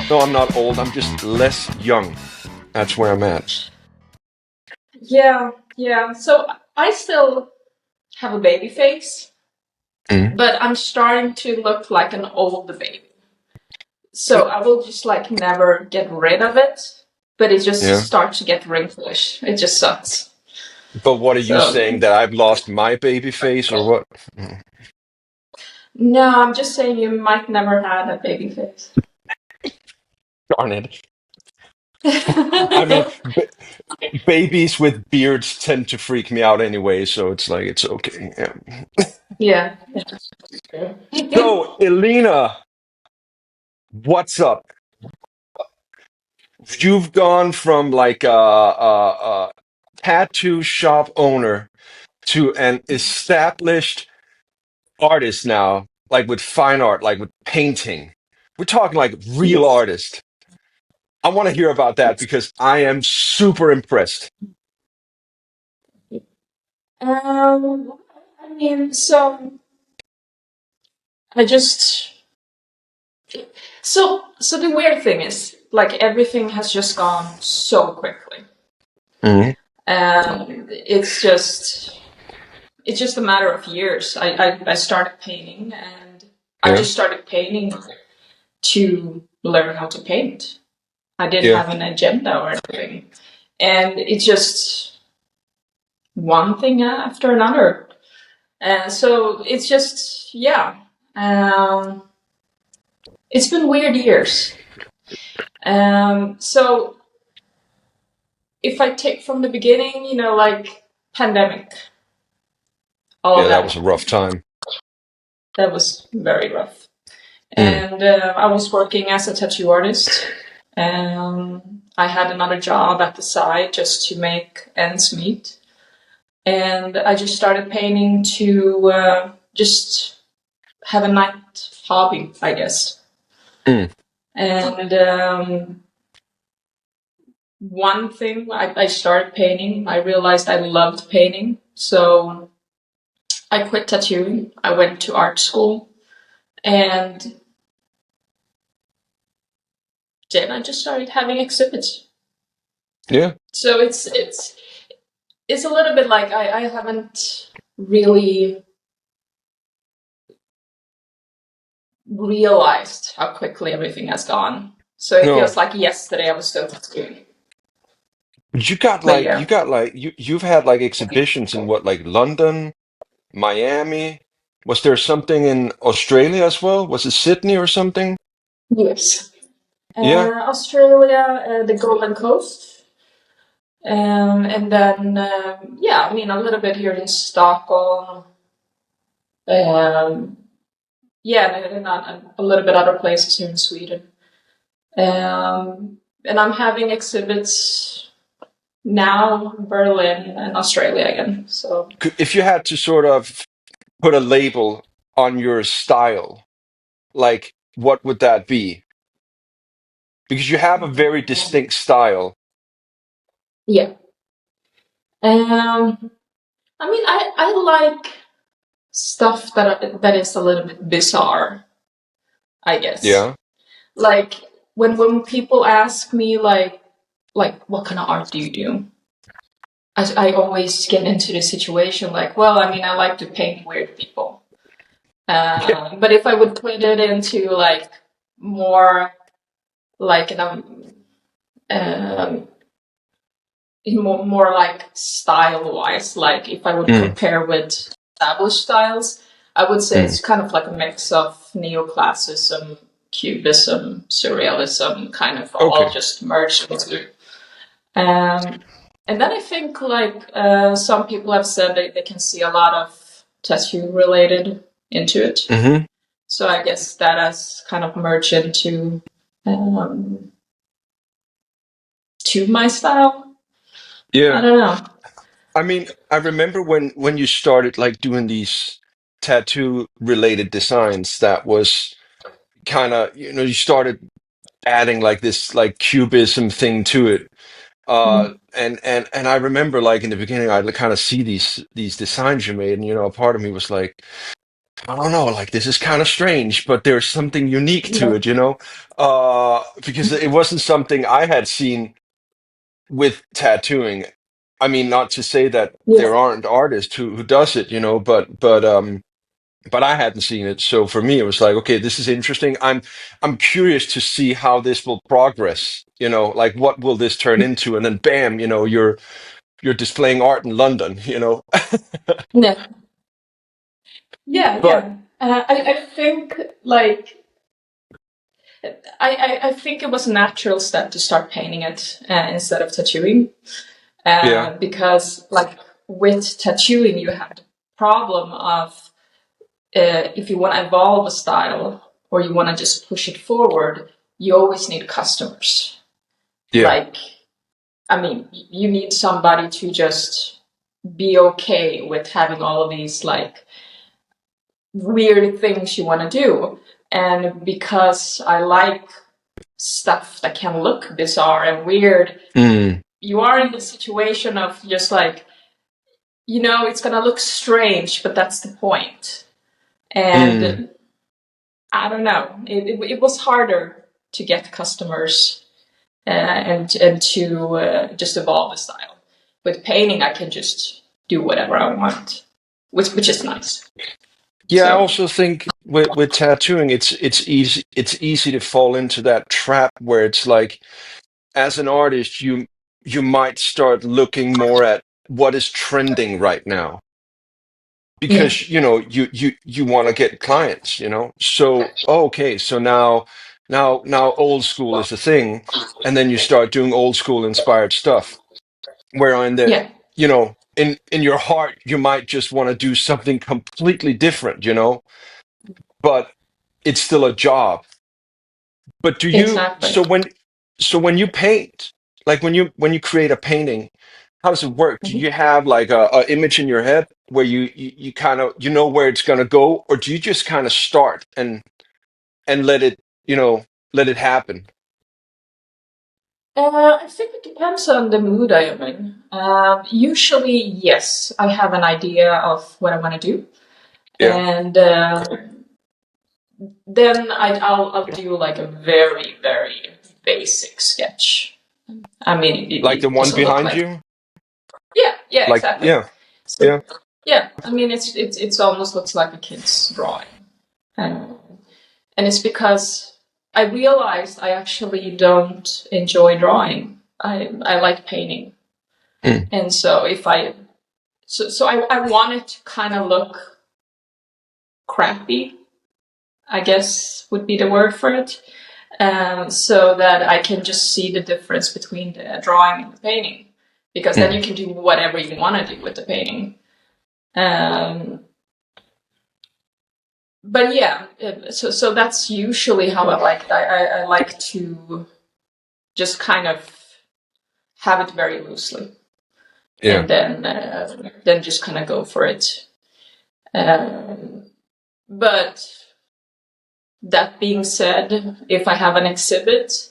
No, I'm not old. I'm just less young. That's where I'm at. Yeah, yeah. So I still have a baby face, Mm. but I'm starting to look like an old baby. So I will just like never get rid of it, but it just Yeah. starts to get wrinklish. It just sucks. But what are you saying, So that I've lost my baby face or what? Mm. no, I'm just saying you might never had a baby face. Darn it. I mean, babies with beards tend to freak me out anyway, so it's like it's okay. Yeah. Yeah. Yeah. So, Elina, what's up? You've gone from like a tattoo shop owner to an established artist now, like with fine art, like with painting. We're talking like real Yes. artist. I want to hear about that because I am super impressed. Um, I mean, so I just so the weird thing is like everything has just gone so quickly. Hmm. It's just a matter of years. I started painting and I Yeah, just started painting to learn how to paint. I didn't yeah, have an agenda or anything. And it's just one thing after another. And so it's just, yeah. Um, it's been weird years. So if I take from the beginning, like pandemic, all of yeah. That that was a rough happened. time. That was very rough. Mm, And I was working as a tattoo artist. I had another job at the side just to make ends meet. And I just started painting to just have a night hobby, I guess. mm. And one thing I started painting, I realized I loved painting. So I quit tattooing. I went to art school. And then I just started having exhibits. Yeah, So it's a little bit like I haven't really realized how quickly everything has gone. So it feels no. like yesterday I was still tattooing. But you But got like you've had like exhibitions in what, like London, Miami. Was there something in Australia as well? Was it Sydney or something? yes. Yeah. Australia, the Golden Coast, and then yeah, I mean a little bit here in Stockholm. Um, yeah, and a little bit other places here in Sweden. And I'm having exhibits now in Berlin and Australia again. So If you had to sort of put a label on your style, like what would that be? Because you have a very distinct style. yeah, I mean I like stuff that is a little bit bizarre, I guess. Yeah. Like when people ask me like what kind of art do you do? I always get into the situation like, well, I mean, I like to paint weird people. Yeah. But if I would put it into like more like um, more like style wise, like if I would Mm, compare with established styles, I would say mm. it's kind of like a mix of neoclassicism, cubism, surrealism, kind of all Okay. just merged into. Um, and then I think like some people have said they can see a lot of tattoo related into it. Hmm. So I guess that has kind of merged into um, to my style. I Yeah. don't know. I mean, I remember when you started like doing these tattoo related designs, that was kind of, you started adding like this like cubism thing to it. Mm. And I remember like in the beginning I'd kind of see these designs you made, and a part of me was like, I don't know, like this is kind of strange, but there's something unique to Yeah. it, because it wasn't something I had seen with tattooing. I mean, not to say that Yeah. there aren't artists who does it, but I hadn't seen it. So for me, it was like, okay, this is interesting. I'm curious to see how this will progress. Like what will this turn into? And then bam, you're displaying art in London. Yeah. Yeah. But Yeah. I think like I think it was a natural step to start painting it instead of tattooing, yeah, because like with tattooing you have the problem of if you want to evolve a style or you want to just push it forward, you always need customers. yeah, Like, I mean, you need somebody to just be okay with having all of these like weird things you want to do. And because I like stuff that can look bizarre and weird, mm, you are in the situation of just like, it's gonna look strange, but that's the point. mm, And I don't know, it was harder to get customers and to just evolve the style. With painting, I can just do whatever I want, which is nice. yeah. I So also think with tattooing, it's easy to fall into that trap where it's like, as an artist, you might start looking more at what is trending right now yeah, because you want to get clients, so okay, so now old school is the thing, and then you start doing old school inspired stuff where in the yeah, in your heart you might just want to do something completely different, but it's still a job. But do you exactly. so when you paint, like when you create a painting, how does it work? Do Mhm. you have like a image in your head where you kind of where it's gonna go, or do you just kind of start and you know let it happen? I think it depends on the mood I am in. Usually, yes, I have an idea of what I want to do, Yeah, and then I'll do like a very very basic sketch. I mean, like the it one doesn't look behind like you, yeah, like exactly. yeah, So yeah, yeah, I mean it's almost looks like a kid's drawing, um, and it's because I realized I actually don't enjoy drawing. I like painting, mm, and so if I so I want it to kind of look crappy, I guess would be the word for it, so that I can just see the difference between the drawing and the painting, because then mm, you can do whatever you want to do with the painting. Um, but yeah, so that's usually how I like it. I like to just kind of have it very loosely, yeah, and then just kind of go for it. Um, but that being said, if I have an exhibit,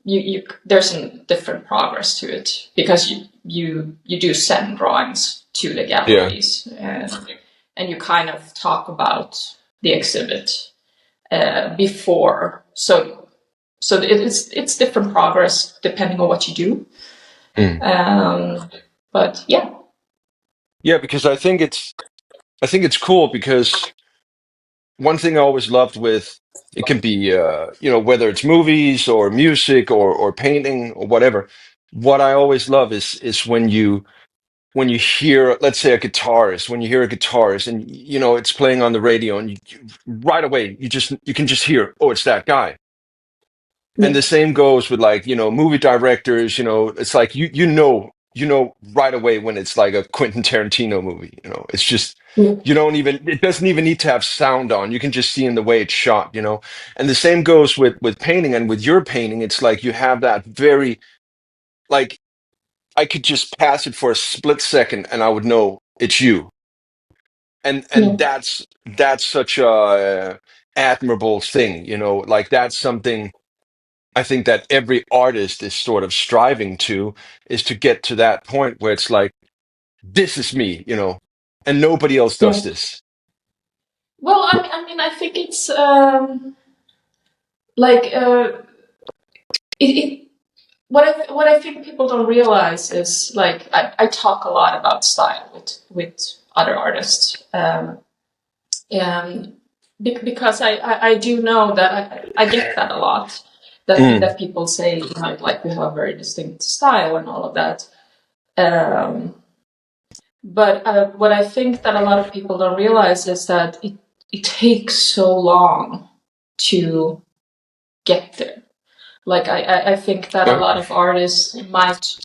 you there's a different progress to it, because you do send drawings to the yeah, galleries, and you kind of talk about the exhibit before. So it's different progress depending on what you do. mm. But yeah, Yeah, because I think it's cool because one thing I always loved with it can be whether it's movies or music or painting or whatever. What I always love is when you hear, let's say, a guitarist, when you hear a guitarist and it's playing on the radio, and right away you can just hear, oh, it's that guy. And yeah, the same goes with, like, movie directors. It's like you know right away when it's like a Quentin Tarantino movie. It's just, yeah, it doesn't even need to have sound on. You can just see in the way it's shot. And the same goes with painting, and with your painting, it's like you have that very, like, I could just pass it for a split second and I would know it's you. And yeah, that's such a admirable thing. Like, that's something I think that every artist is sort of striving to, is to get to that point where it's like, this is me, and nobody else does yeah. this. Well, I think it's like it what I think people don't realize is like I talk a lot about style with other artists, and because I do know that I get that a lot, Mm, that people say, you know, like we have a very distinct style and all of that. Um, but what I think that a lot of people don't realize is that it takes so long to get there. Like I think that a uh, lot of artists might,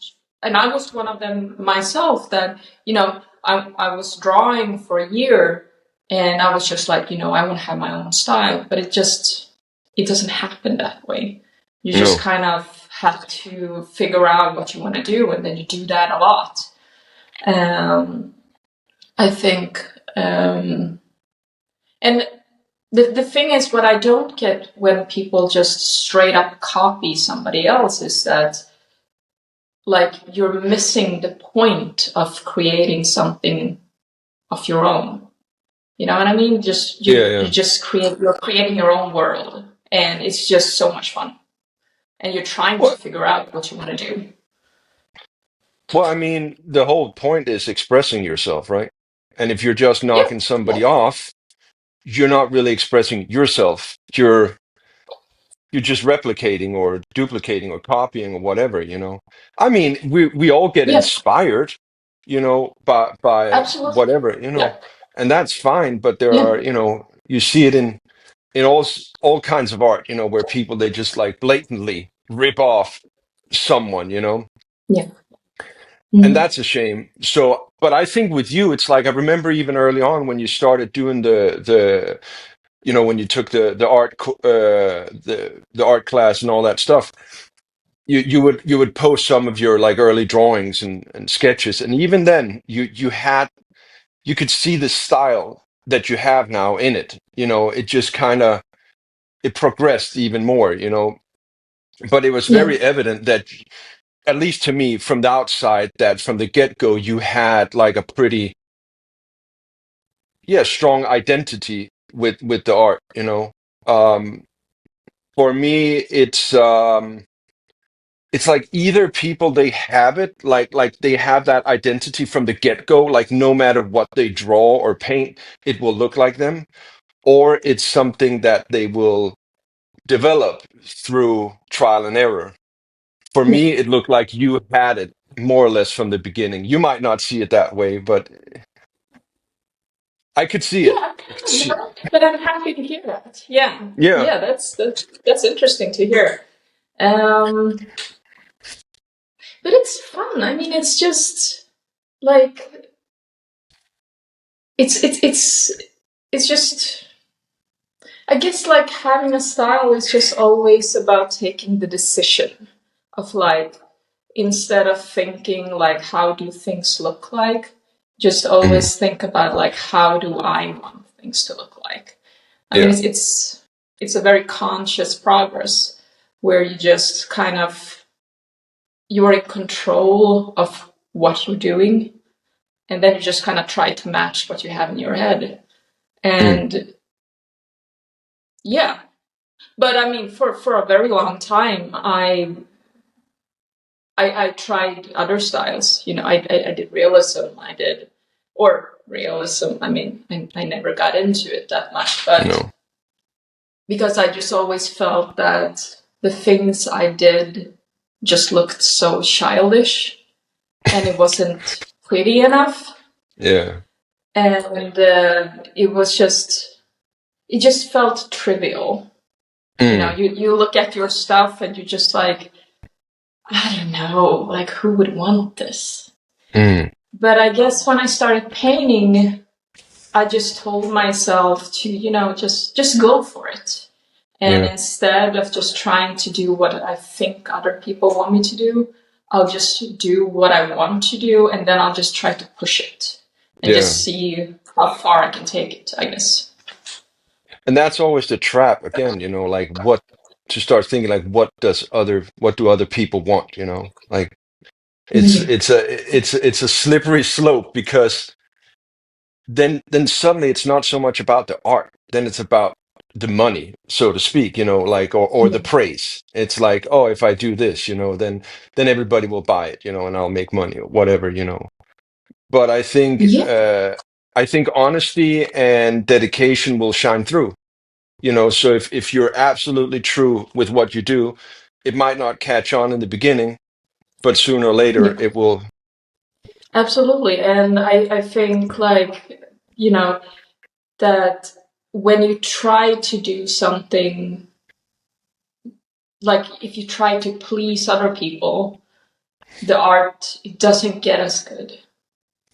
and I was one of them myself. That, you know, I was drawing for a year, and I was just like, you know, I want to have my own style, but it doesn't happen that way. You just no. kind of have to figure out what you want to do, and then you do that a lot. Um, I think, and the thing is, what I don't get when people just straight up copy somebody else is that, like, you're missing the point of creating something of your own. You know what I mean? Just Yeah, you yeah. just you're creating your own world, and it's just so much fun. And you're trying to Well, figure out what you want to do. well, I mean, the whole point is expressing yourself, right? And if you're just Yeah, knocking somebody yeah, off, you're not really expressing yourself. You're just replicating or duplicating or copying or whatever, you know. I mean, we all get yeah, inspired, you know, by absolutely. whatever, you Yeah, know, and that's fine. But there yeah, are, you know, you see it in all kinds of art, you know, where people they just like blatantly rip off someone, you know, yeah. and Mm-hmm. that's a shame. So, but I think with you, it's like I remember even early on when you started doing the you know when you took the art the art class and all that stuff. You would post some of your like early drawings and sketches, and even then you could see the style that you have now in it. You know, it just kind of it progressed even more. You know, but it was Yeah, very evident that at least to me from the outside that from the get go you had like a pretty yeah strong identity with the art. You know, um, for me it's like either people they have it like they have that identity from the get-go, like no matter what they draw or paint it will look like them, or it's something that they will develop through trial and error. For yeah, me it looked like you had it more or less from the beginning. You might not see it that way, but I could see it. yeah. I could You see it. know, but I'm happy to hear that. Yeah, Yeah. yeah. That's interesting to hear. Um, but it's fun. I mean, it's just like it's it's it's it's just, I guess, like having a style is just always about taking the decision of, like, instead of thinking like how do things look like, just Mm, always think about like how do I want things to look like. I mean, yeah. it's a very conscious progress where you just kind of, you're in control of what you're doing, and then you just kind of try to match what you have in your head. Mm, And yeah, but I mean, for a very long time, I tried other styles. You know, I did realism. I did, or realism. I mean, I never got into it that much, but no. because I just always felt that the things I did just looked so childish, and it wasn't pretty enough, Yeah. and it just felt trivial. You know, Mm, you look at your stuff and you just like, I don't know, like who would want this? mm, But I guess when I started painting, I just told myself to, you know, just go for it. And yeah. instead of just trying to do what I think other people want me to do, I'll just do what I want to do, and then I'll just try to push it and Yeah. just see how far I can take it, I guess. And that's always the trap again, you know, like what to start thinking like what do other people want, you know? Like Yeah. it's a slippery slope because then suddenly it's not so much about the art, then it's about the money, so to speak, like, or the Yeah. praise. It's like, oh, if I do this, then everybody will buy it, and I'll make money or whatever. But Yeah. I think honesty and dedication will shine through. So if you're absolutely true with what you do, it might not catch on in the beginning, but sooner or later Yeah. it will. Absolutely. And I think like, you know, that when you try to do something, like if you try to please other people, the art, it doesn't get as good.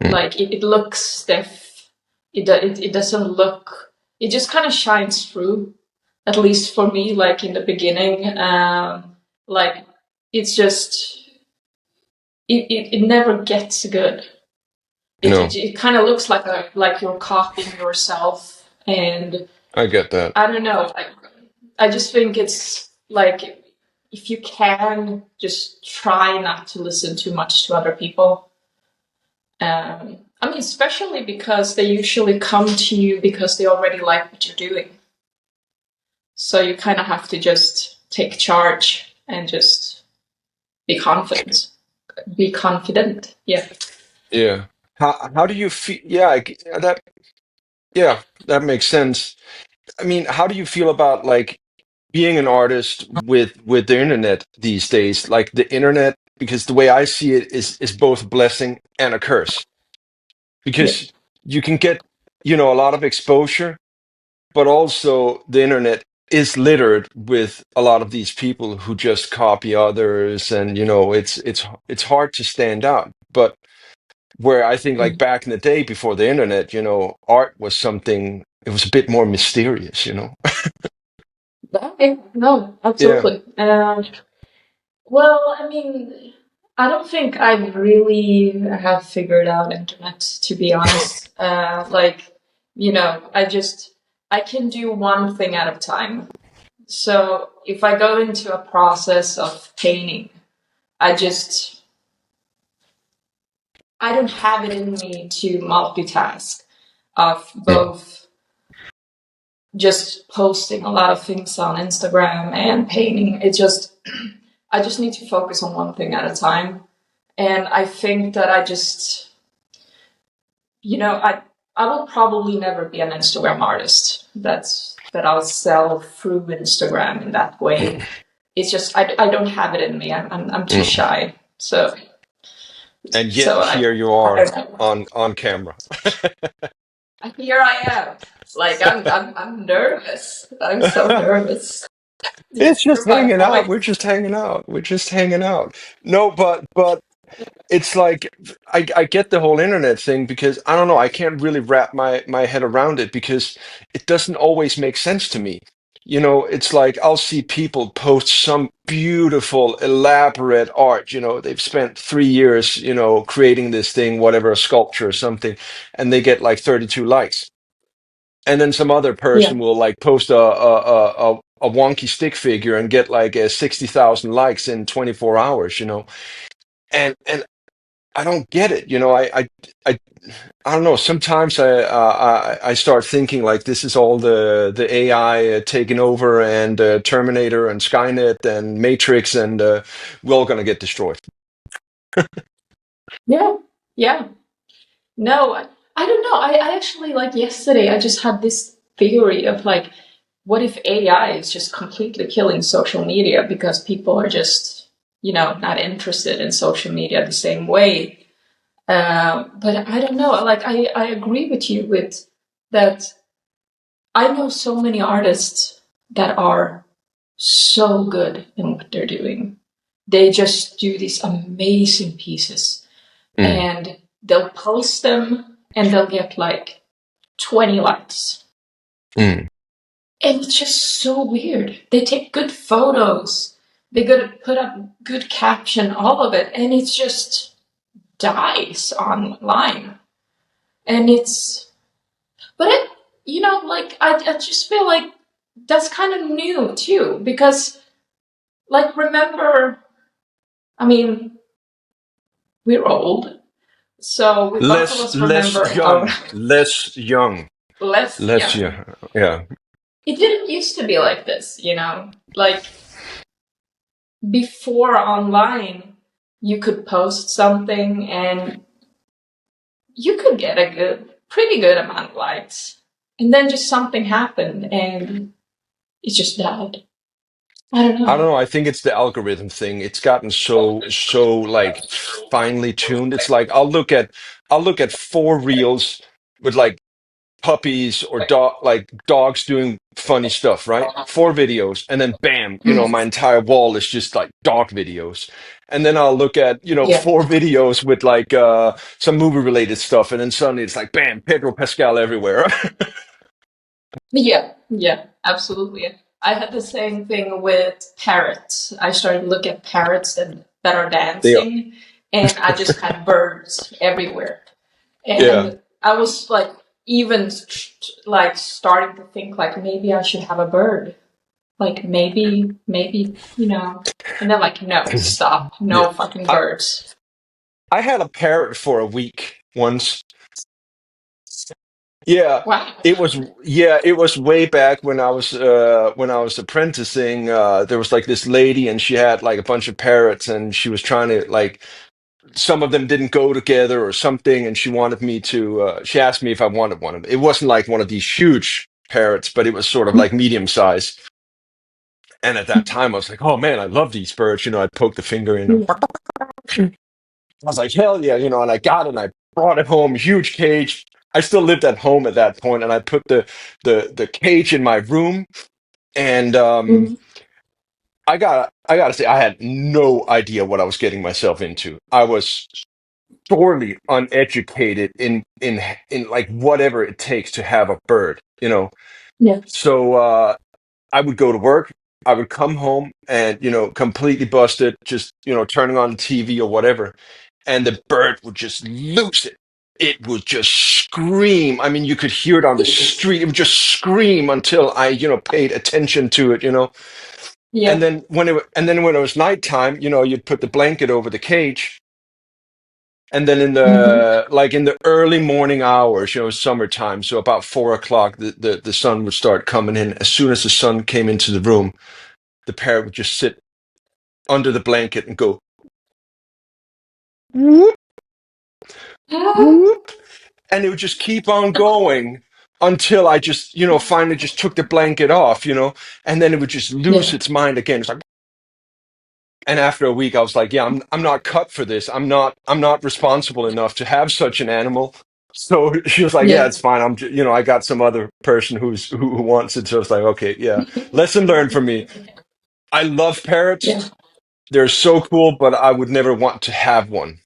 Mm, Like it looks stiff. It doesn't look, it just kind of shines through, at least for me, like in the beginning. Like it's just, it never gets good. It kind of looks like you're copying yourself, and I get that. I don't know. I just think it's like if you can just try not to listen too much to other people. I mean, especially because they usually come to you because they already like what you're doing. So you kind of have to just take charge and just be confident. Be confident. Yeah. Yeah. How do you feel? Yeah, yeah, that makes sense. I mean, how do you feel about like being an artist with the internet these days? Like the internet, because the way I see it is both a blessing and a curse. Yeah. Because you can get, a lot of exposure, but also the internet is littered with a lot of these people who just copy others, and it's hard to stand out. But where I think like Mm. back in the day before the internet, art was something, it was a bit more mysterious. Okay. No, Yeah. absolutely. Well, I mean, I don't think I really have figured out internet, to be honest. Like, I can do one thing at a time. So if I go into a process of painting, I just, I don't have it in me to multitask of Mm, both just posting a lot of things on Instagram and painting. I just need to focus on one thing at a time. And I think that I just, I will probably never be an Instagram artist. That I'll sell through Instagram in that way. It's just I don't have it in me. I'm too mm. shy. So And so yet I here you I are don't know. on camera. Here I am. Like I'm nervous. I'm so nervous. It's just Hear my hanging out. We're voice. just hanging out. We're just hanging out. No, but it's like I get the whole internet thing because I don't know, I can't really wrap my head around it because it doesn't always make sense to me. It's like I'll see people post some beautiful, elaborate art. They've spent 3 years, creating this thing, whatever, a sculpture or something, and they get like 32 likes. And then some other Yeah. person will like post a wonky stick figure and get like 60,000 likes in 24 hours. And I don't get it. I I don't know. Sometimes I start thinking like this is all the AI taking over, and Terminator and Skynet and Matrix, and we're all gonna get destroyed. Yeah. Yeah. No, I don't know. I actually like yesterday I just had this theory of like what if AI is just completely killing social media because people are just, not interested in social media the same way. But I don't know. Like I agree with you with that. I know so many artists that are so good in what they're doing. They just do these amazing pieces Mm, and they'll post them and they'll get like 20 likes. mm, And it's just so weird. They take good photos, they could put up good caption, all of it, and it just dies online. And but like I just feel like that's kind of new too, because like remember, I mean, we're old. So we both of us Less remember our young, less young, less less young. young. Yeah. It didn't used to be like this, you know? Like before online, you could post something and you could get a pretty good amount of likes. And then just something happened and it just died. I don't I don't know. know. I think it's the algorithm thing. It's gotten so like finely tuned. It's like I'll look at four reels with like puppies or like dogs doing funny stuff, right? Four videos, and then bam, my Mm, entire wall is just like dog videos. And then I'll look at, yeah. four videos with like some movie related stuff, and then suddenly it's like bam, Pedro Pascal everywhere. Yeah, yeah, absolutely. I had the same thing with parrots. I started to look at parrots that are They are. dancing, and I just had birds everywhere. Yeah. And I was like, even like starting to think like maybe I should have a bird. Like maybe, and then like, no, stop, Yeah. no fucking I, birds. I had a parrot for a week once. Yeah, Wow. it was way back when I was apprenticing. There was like this lady, and she had like a bunch of parrots, and she was trying to like some of them didn't go together or something, and she wanted me to. She asked me if I wanted one of them. It wasn't like one of these huge parrots, but it was sort of like medium size. And at that time, I was like, "Oh man, I love these birds." I'd poke the finger in. I was like, hell yeah, and I got it and I brought it home, huge cage. I still lived at home at that point, and I put the cage in my room, and Mhm. I gotta say, I had no idea what I was getting myself into. I was sorely uneducated in like whatever it takes to have a bird, Yeah. So I would go to work. I would come home and, completely busted, just, turning on the TV or whatever. And the bird would just lose it. It would just scream. I mean, you could hear it on the street. It would just scream until I, paid attention to it, Yeah. And then when it was nighttime, you'd put the blanket over the cage. And then Hmm. in the early morning hours, summertime, so about 4 o'clock, the sun would start coming in. As soon as the sun came into the room, the parrot would just sit under the blanket and go whoop, whoop, and it would just keep on going until I just, finally just took the blanket off, and then it would just lose Yeah. its mind again. It's like, and after a week, I was like, yeah, I'm not cut for this. I'm not responsible enough to have such an animal. So she was like, yeah, Yeah. it's fine. I got some other person who wants it. So I was like, okay, yeah, lesson learned for me. I love Yeah. parrots. They're so cool, but I would never want to have one.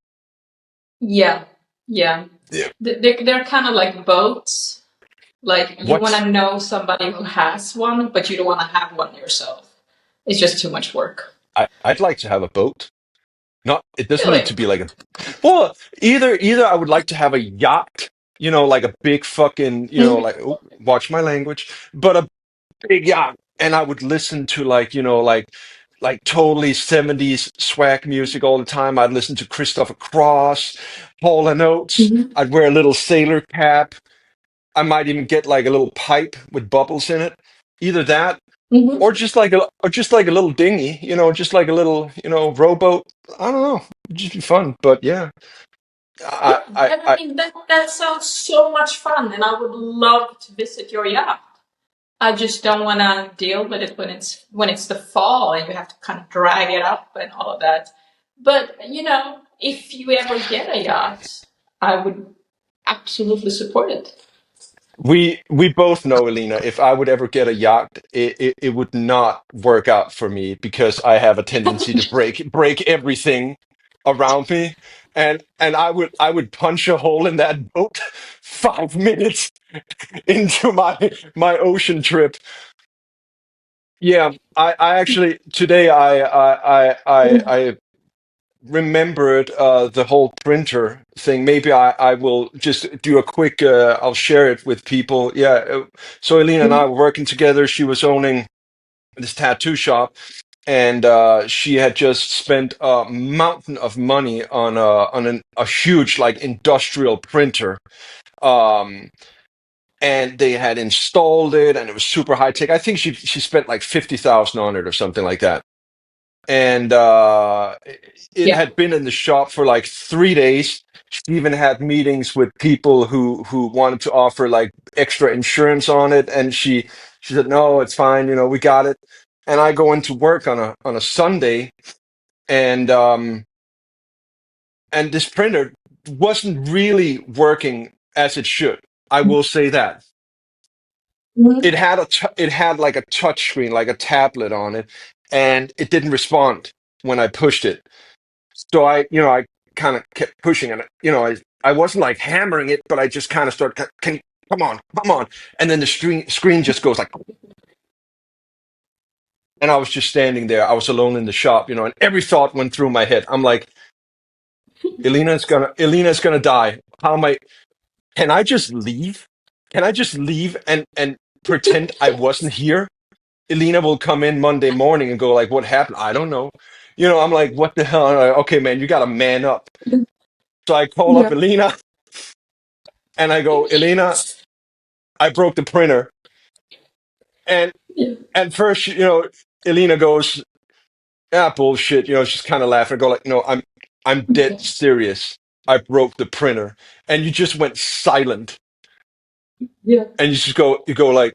Yeah. Yeah. Yeah. They're kind of like boats. Like you want What's to know somebody who has one, but you don't want to have one yourself. It's just too much work. I'd like to have a boat. Not it doesn't need Really? to be like a well, either I would like to have a yacht, like a big fucking, Mhm. like watch my language, but a big yacht, and I would listen to like, like totally 70s swag music all the time. I'd listen to Christopher Cross, Hall and Oates. Mhm. I'd wear a little sailor cap. I might even get like a little pipe with bubbles in it. Either that Mhm. or just like a little dinghy, just like a little, rowboat. I don't know. It'd just be fun. But yeah. Yeah, I and I mean that sounds so much fun, and I would love to visit your yacht. I just don't want to deal with it when it's the fall and you have to kind of drag it up and all of that. But if you ever get a yacht, I would absolutely support it. we both know, Elena, if I would ever get a yacht, it would not work out for me because I have a tendency to break everything around me. And I would punch a hole in that boat 5 minutes into my ocean trip. Yeah, I actually today I remembered the whole printer thing. Maybe I will just do a quick. I'll share it with people. Yeah. So Elena and I Mhm. were working together. She was owning this tattoo shop, and she had just spent a mountain of money on a huge like industrial printer. Um, and they had installed it, and it was super high tech. I think she spent like 50,000 on it or something like that. And it Yeah. had been in the shop for like 3 days. She even had meetings with people who wanted to offer like extra insurance on it, and she said, "No, it's fine. You know, we got it." And I go into work on a Sunday, and this printer wasn't really working as it should. I will say that Mhm. it had like a touch screen, like a tablet on it, and it didn't respond when I pushed it. So I kind of kept pushing it. I wasn't like hammering it, but I just kind of started. Can come on, and then the screen just goes like, and I was just standing there. I was alone in the shop, and every thought went through my head. I'm like, Elena's gonna die. How am I? Can I just leave? Can I just leave and pretend I wasn't here? Elina will come in Monday morning and go like, "What happened? I don't know." I'm like, "What the hell?" I'm like, okay, man, you got to man up. So I call up Yeah. Elina and I go, "Elina, I broke the printer." And Yeah. at first, Elina goes, "Ah, bullshit." She's kind of laughing. I go like, "No, I'm dead Yeah. serious. I broke the printer." And you just went silent, Yeah. and you go like,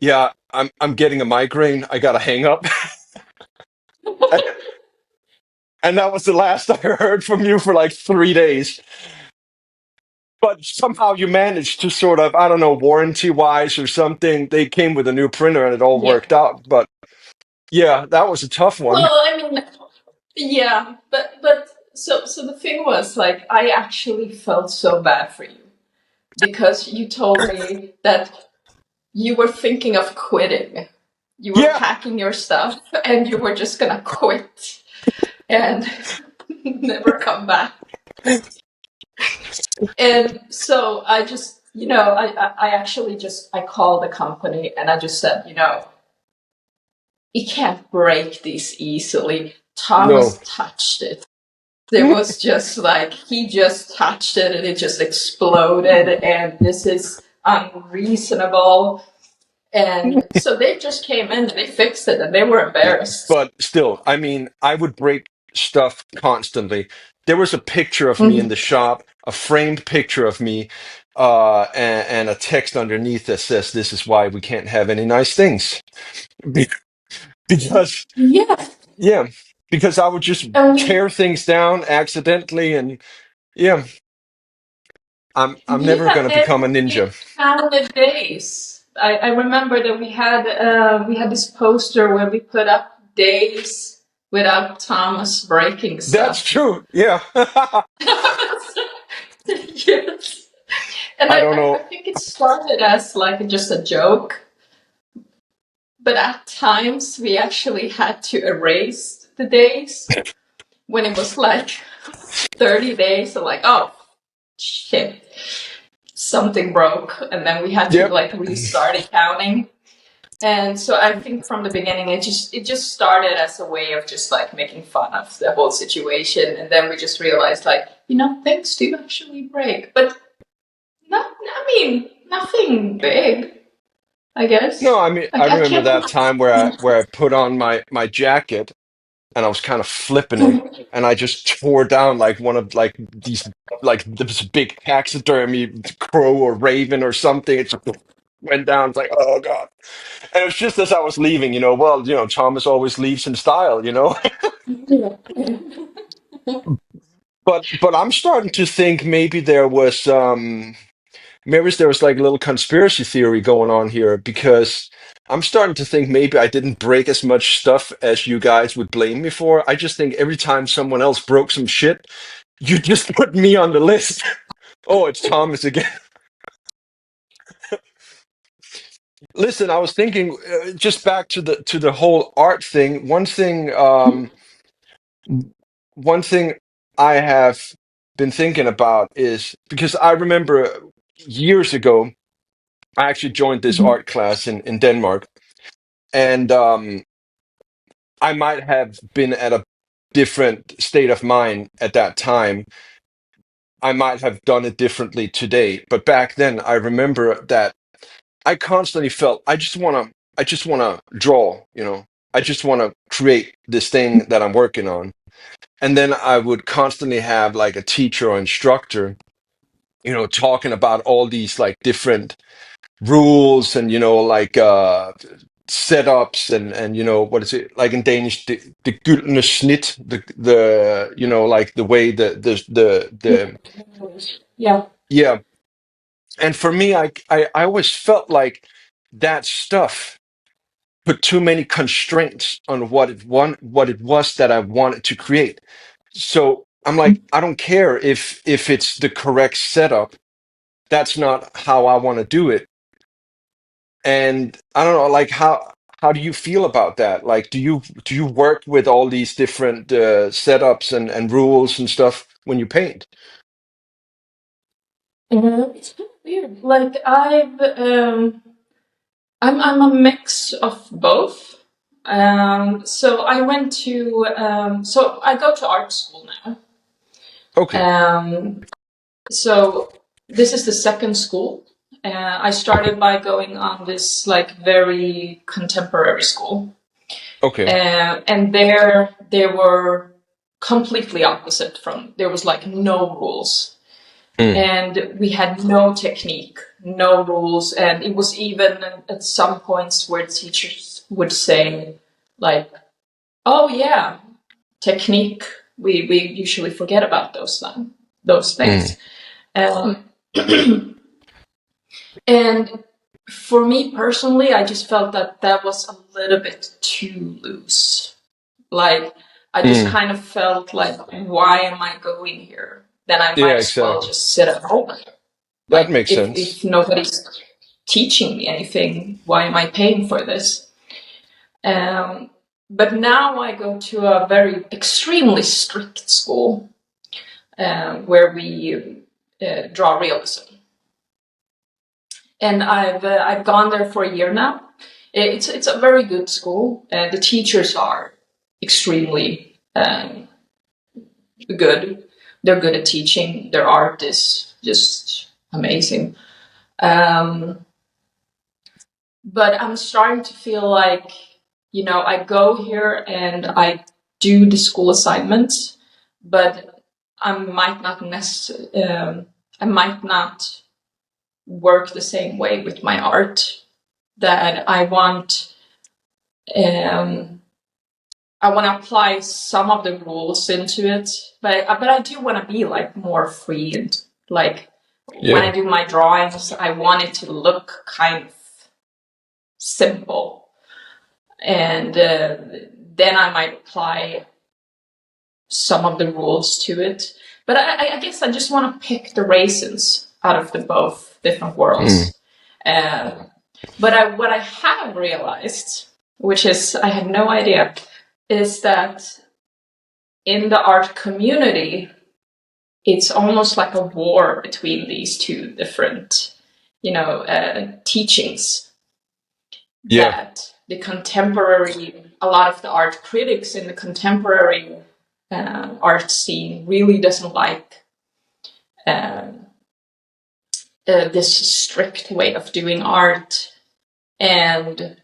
"Yeah, I'm getting a migraine. I gotta hang up." And that was the last I heard from you for like 3 days. But somehow you managed to sort of, I don't know, warranty wise or something. They came with a new printer and it all Yeah. worked out. But yeah, that was a tough one. Well, I mean, yeah, but so the thing was like I actually felt so bad for you because you told me that you were thinking of quitting. You were Yeah. packing your stuff and you were just gonna quit and never come back. And so I just, I actually just I called the company and I just said, it can't break this easily. No. Thomas touched it. There was just like he just touched it and it just exploded and this is unreasonable. And so they just came in and they fixed it and they were Yeah. embarrassed. But still, I mean, I would break stuff constantly. There was a picture of me in Mhm. the shop, a framed picture of me, and a text underneath that says, "This is why we can't have any nice things." Be- Because, Yeah. yeah, because I would just And we tear things down accidentally, and yeah, I'm never Yeah, gonna become a and ninja. it counted days. I remember that we had this poster where we put up days without Thomas breaking That's stuff. true. Yeah. Yes. And I I, don't I I know. think it started as like just a joke, but at times we actually had to erase the days when it was like 30 days. So like, oh shit, something broke, and then we had to Yep. like restart it counting. And so I think from the beginning, it just started as a way of just like making fun of the whole situation, and then we just realized like things do actually break, but not. I mean, nothing big. I No, guess I mean, I I remember can't that time where I imagine. where I put on my jacket and I was kind of flipping it, and I just tore down like one of like these like this big taxidermy crow or raven or something. It just went down. It's like, oh god. And it was just as I was leaving, well, Thomas always leaves in style. But I'm starting to think maybe there was like a little conspiracy theory going on here, because I'm starting to think maybe I didn't break as much stuff as you guys would blame me for. I just think every time someone else broke some shit, you just put me on the list. Oh, it's Thomas again. Listen, I was thinking, just back to the whole art thing. One thing I have been thinking about is because I remember years ago I actually joined this art class in Denmark, and I might have been at a different state of mind at that time. I might have done it differently today, but back then I remember that I constantly felt I just want to draw, you know. I just want to create this thing that I'm working on. And then I would constantly have like a teacher or instructor, you know, talking about all these like different rules and, you know, like setups and you know, what is it like in Danish, the gyldne snit, the you know, like the way the Yeah. yeah. And for me, I always felt like that stuff put too many constraints on what it was that I wanted to create. So I'm like, I don't care if it's the correct setup. That's not how I want to do it. And I don't know, like how do you feel about that? Like, do you work with all these different setups and rules and stuff when you paint? It's kind of weird. Like I'm a mix of both. So I went to so I go to art school now. Okay, Um, so this is the second school. I started by going on this like very contemporary school, okay, and there were completely opposite from. There was like no rules, mm, and we had no technique, no rules, and it was even at some points where teachers would say like, "Oh yeah, technique. We usually forget about those mm, things." Um, and for me personally, I just felt that that was a little bit too loose. Like, I just mm. kind of felt like, why am I going here? Then I Yeah, might as well exactly. just sit at home. That Like, makes if sense. nobody's teaching me anything, why am I paying for this? Um, but now I go to a very extremely strict school where we draw realism. And I've gone there for a year now. It's a very good school. The teachers are extremely good. They're good at teaching. Their art is just amazing. Um, but I'm starting to feel like, you know, I go here and I do the school assignments, but I might not necessarily, I might not work the same way with my art that um, I want to apply some of the rules into it, but I do want to be like more free and like when I Yeah. do my drawings, I want it to look kind of simple, and then I might apply some of the rules to it. But I guess I just want to pick the raisins out of the both different Mm, worlds. Um, what I have realized, which is I had no idea, is that in the art community, it's almost like a war between these two different, teachings. yeah. That the contemporary, a lot of the art critics in the contemporary art scene really doesn't like um, this strict way of doing art, and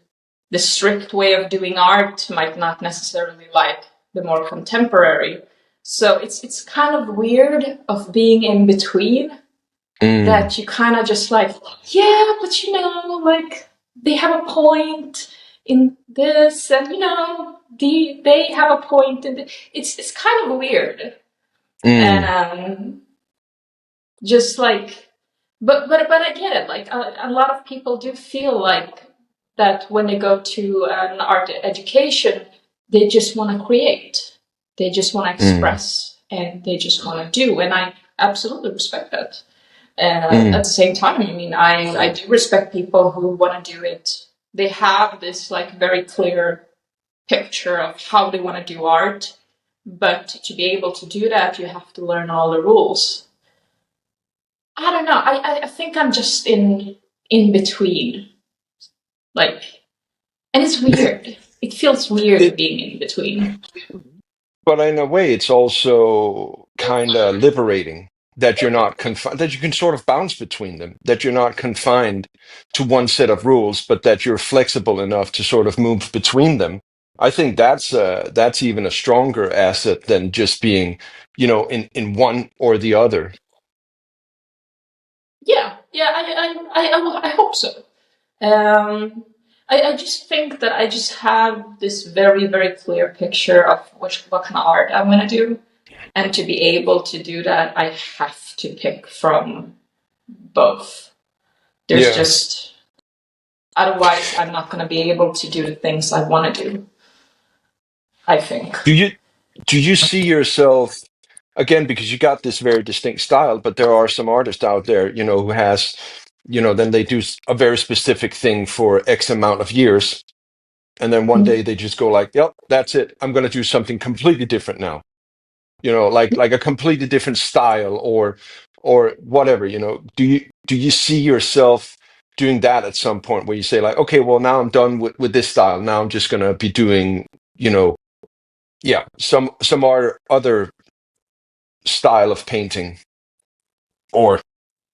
the strict way of doing art might not necessarily like the more contemporary. So it's kind of weird of being in between, Mm, that you kind of just like, yeah, but like they have a point in this, and they have a point in it's kind of weird. mm, Um, just like, but I get it. Like a lot of people do feel like that when they go to an art education, they just want to create, they just want to mm, express, and they just want to do, and I absolutely respect that. At mm, the same time, I mean, I do respect people who want to do it. They have this like very clear picture of how they want to do art, but to be able to do that, you have to learn all the rules. I don't know. I think I'm just in between, like, and it's weird. it feels weird It, being in between. but in a way, it's also kind of liberating that you're not confined, that you can sort of bounce between them, that you're not confined to one set of rules, but that you're flexible enough to sort of move between them. I think that's even a stronger asset than just being, in one or the other. Yeah, yeah, I hope so. Um, I just think that I just have this very, very clear picture of what kind of art I want to do. And to be able to do that, I have to pick from both. There's Yeah. just, otherwise, I'm not going to be able to do the things I want to do, I think. Do you do you see yourself again because you got this very distinct style, but there are some artists out there, who has, then they do a very specific thing for X amount of years, and then one day they just go like, "Yep, that's it. I'm going to do something completely different now." Like a completely different style or whatever. Do you see yourself doing that at some point where you say like, "Okay, well now I'm done with this style. Now I'm just going to be doing, you know, yeah, some other style of painting or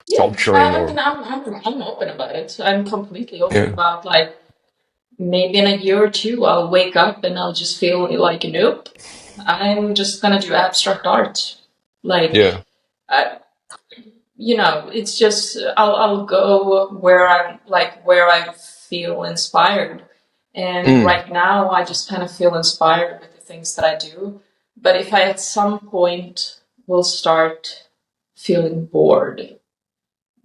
Yeah, sculpturing I or mean, I'm open about it. I'm completely open yeah, about like maybe in a year or two I'll wake up and I'll just feel like nope, I'm just gonna do abstract art. yeah, Like, I, it's just I'll go where I feel inspired. And mm, right now I just kind of feel inspired with the things that I do. But if I at some point will start feeling bored,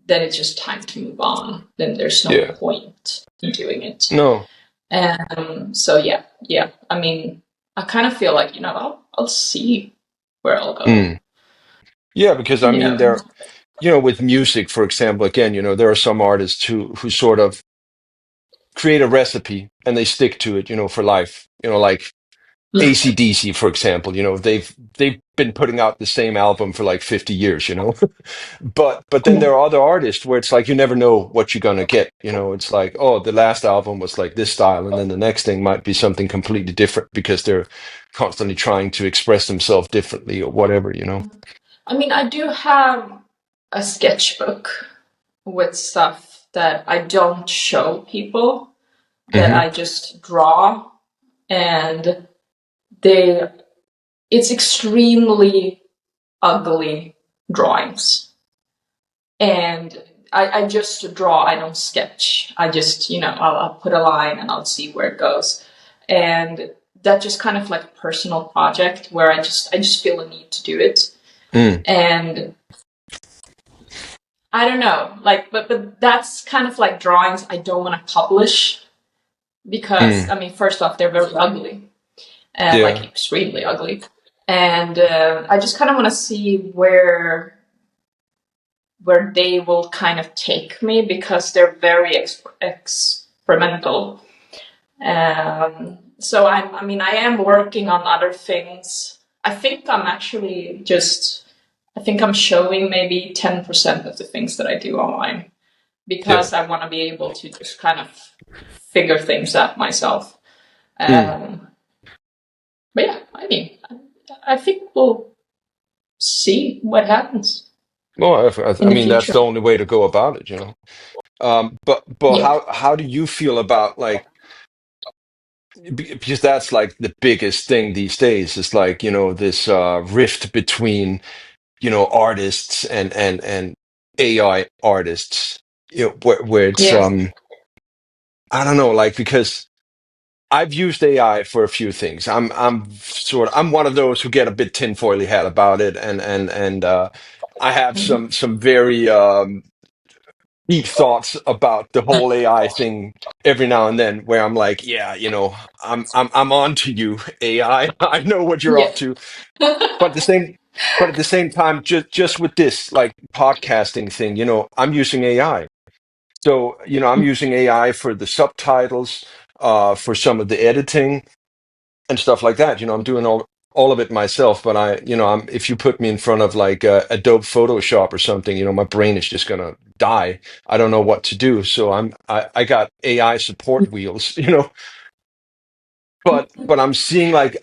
then it's just time to move on. Then there's no yeah, point in doing it. no, And so yeah, yeah. I mean, I kind of feel like I'll see where I'll go. mm. Yeah, because I You mean know. with music, for example, again, there are some artists who sort of create a recipe and they stick to it, for life. Like AC/DC, for example, they've been putting out the same album for like 50 years, but then there are other artists where it's like you never know what you're gonna get. It's like, oh, the last album was like this style, and then the next thing might be something completely different because they're constantly trying to express themselves differently or whatever. I mean, I do have a sketchbook with stuff that I don't show people, that Hmm. I just draw, and they it's extremely ugly drawings. And I just draw, I don't sketch. I just, I'll put a line and I'll see where it goes. And that just kind of like a personal project where I just feel a need to do it. Mm, And I don't know, like, but that's kind of like drawings I don't want to publish because mm, I mean, first off, they're very ugly, like yeah. extremely ugly, and I just kind of want to see where they will kind of take me because they're very experimental. So I mean, I am working on other things. I think I'm showing maybe 10% of the things that I do online Yeah. because I want to be able to just kind of figure things out myself. Mm. Um, but yeah, I mean, I think we'll see what happens Well, I in the mean, that's future. the only way to go about it. But Yeah. how do you feel about like because that's like the biggest thing these days is like this rift between artists and AI artists where it's Yeah. I don't know like because I've used AI for a few things. I'm one of those who get a bit tinfoily hat about it and I have Mhm. some very deep thoughts about the whole AI thing every now and then where I'm like, yeah, I'm on to you, AI. I know what you're up Yeah. to. But at the same but at the same time, just with this like podcasting thing, I'm using AI. So, I'm using AI for the subtitles, for some of the editing and stuff like that. I'm doing all of it myself, but if you put me in front of like Adobe Photoshop or something, my brain is just gonna die. I don't know what to do. So I got AI support wheels. but I'm seeing like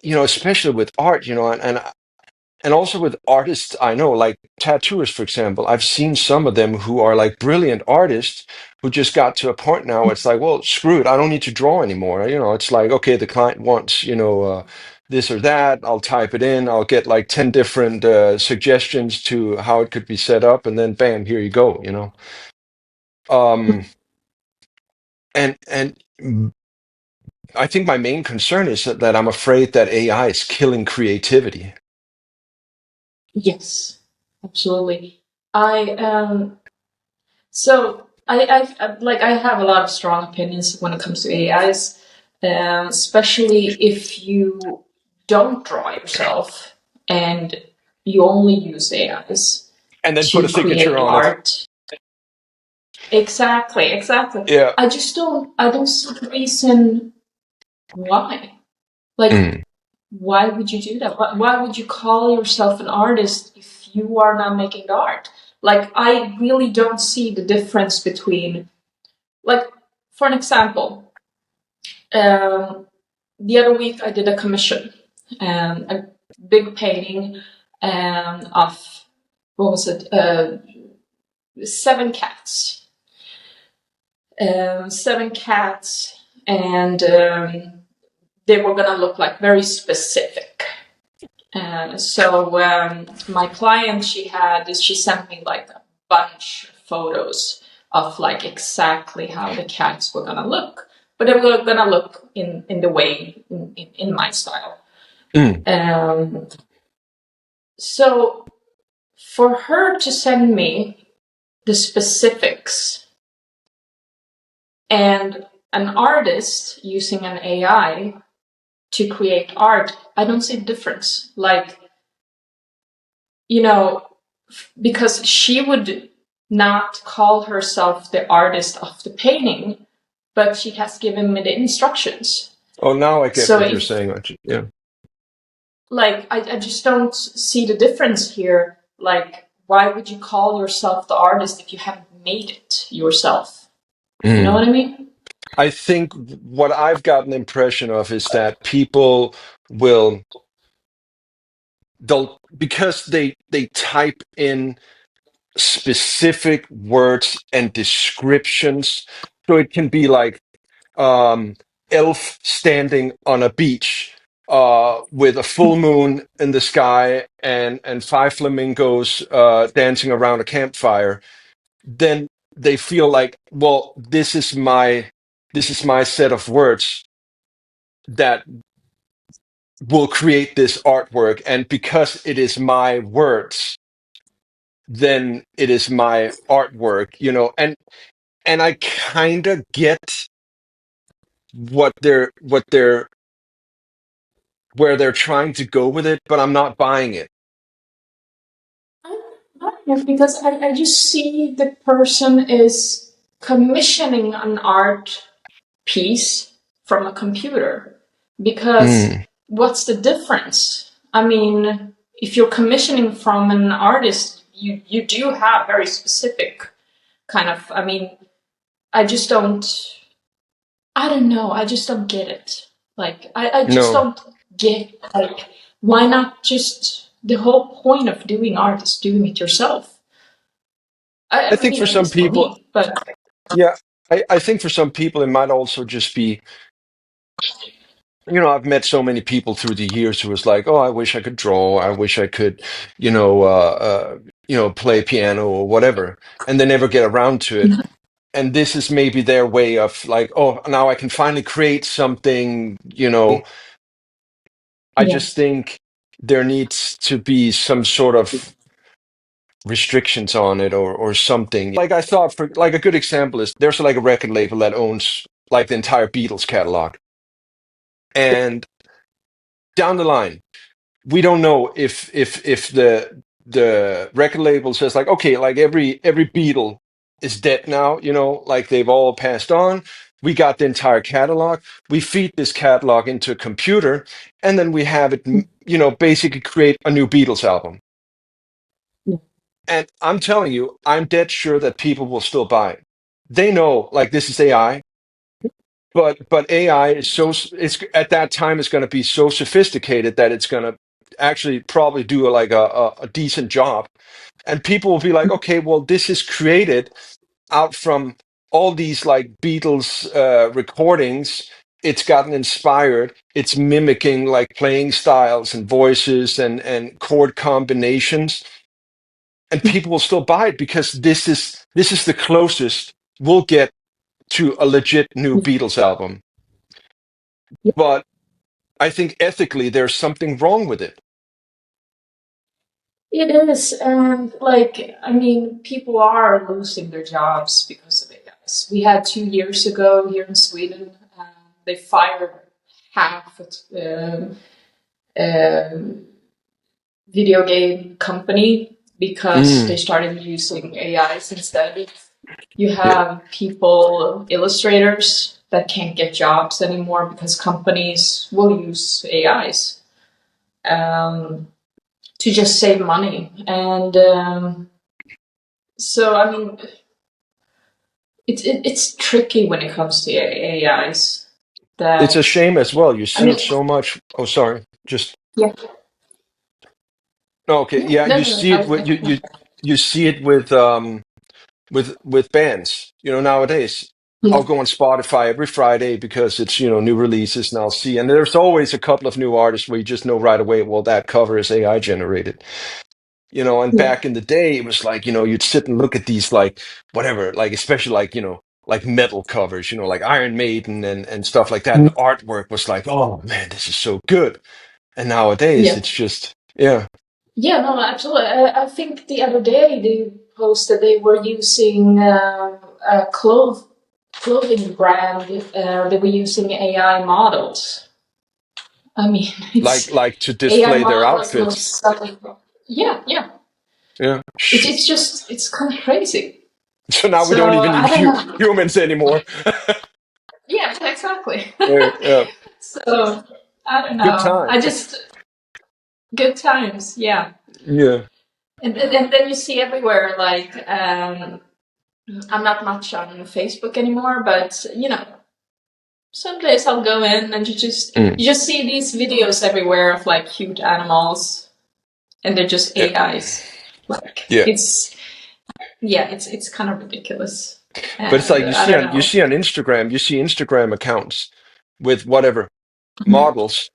especially with art, and also with artists I know, like tattooers, for example. I've seen some of them who are like brilliant artists who just got to a point now where it's like, well, screw it, I don't need to draw anymore. It's like, okay, the client wants, this or that. I'll type it in. I'll get like 10 different suggestions to how it could be set up, and then bam, here you go. Um, and I think my main concern is that I'm afraid that AI is killing creativity. Yes, absolutely. I So I have a lot of strong opinions when it comes to AIs, especially if you don't draw yourself and you only use AIs And then put a to signature create on it. art. Exactly, exactly. Yeah. I don't see the reason why. Like, Mm. why would you do that? Why would you call yourself an artist if you are not making the art? Like, I really don't see the difference between, like, for an example, um, the other week I did a commission, a big painting of, what was it, 7 cats. 7 cats, and they were gonna look like very specific. So my client, she sent me like a bunch of photos of like exactly how the cats were gonna look, but they were gonna look in the way in my style. Mm. Um, so for her to send me the specifics and an artist using an AI to create art, I don't see the difference. Like, you know, because she would not call herself the artist of the painting, but she has given me the instructions. Oh, now I get So what you're if, saying, actually. Yeah. like, I just don't see the difference here. Like, why would you call yourself the artist if you haven't made it yourself? You know Mm. what I mean? I think what I've gotten the impression of is that people will they'll because they type in specific words and descriptions. So it can be like elf standing on a beach with a full moon in the sky and five flamingos dancing around a campfire. Then they feel like, well, this is my set of words that will create this artwork, and because it is my words, then it is my artwork, and I kind of get what they're where they're trying to go with it, but I'm not buying it. I'm not, because I just see the person is commissioning an art piece from a computer. Because Mm, what's the difference? I mean, if you're commissioning from an artist, you do have very specific kind of. I mean, I just don't. I don't know. I just don't get it. Like, I just no, don't get, like, why not just the whole point of doing art is doing it yourself. I I think mean, for at some least for people, me. But yeah, I think for some people it might also just be, I've met so many people through the years who was like, oh, I wish I could draw, I wish I could, play piano or whatever, and they never get around to it. And this is maybe their way of like, oh, now I can finally create something. I yeah, just think there needs to be some sort of restrictions on it, or something. Like, I thought, for like, a good example is there's like a record label that owns like the entire Beatles catalog. And down the line, we don't know if the record label says like, okay, like every Beatle is dead now, like they've all passed on. We got the entire catalog. We feed this catalog into a computer, and then we have it, basically create a new Beatles album. And I'm telling you, I'm dead sure that people will still buy it. They know, like, this is AI. but AI is so it's at that time it's going to be so sophisticated that it's going to actually probably do a decent job, and people will be like, okay, well, this is created out from all these like Beatles recordings. It's gotten inspired. It's mimicking like playing styles and voices and chord combinations, and people will still buy it because this is the closest we'll get to a legit new Beatles album. But I think ethically there's something wrong with it. It is, and like, I mean, people are losing their jobs because of it, guys. We had 2 years ago here in Sweden, they fired half of um, video game company because they Mm, started using AIs instead. You yeah. have people, illustrators, that can't get jobs anymore because companies will use AIs um, to just save money. And so, I mean, it's tricky when it comes to AIs. It's a That shame as well. You I see mean, it so much. Oh, sorry. Just yeah, no, okay. no, Yeah, no, you no, see it with you see it with bands. Nowadays yeah, I'll go on Spotify every Friday because it's new releases, and I'll see. And there's always a couple of new artists where you just know right away, well, that cover is AI generated. And yeah, back in the day, it was like, you'd sit and look at these, like, whatever, like, especially like, like metal covers, like Iron Maiden and stuff like that. And artwork was like, oh man, this is so good. And nowadays, yeah. it's just, yeah, Yeah, no, absolutely. I think the other day they posted they were using a clothing brand. They were using AI models. I mean, like it's like to AI display their model like outfits. most selling. Yeah, yeah. Yeah. It's just it's kind of crazy. So now we don't So even need I don't know. humans anymore. Yeah, exactly. Yeah. So I don't Good know. time. I just good times. Yeah, Yeah. and then you see everywhere like I'm not much on Facebook anymore, but some days I'll go in and Mm, you just see these videos everywhere of like cute animals, and they're just yeah. AIs. Like Yeah. it's kind of ridiculous, But it's and like you I see don't on you know. see on Instagram, you see Instagram accounts with whatever models,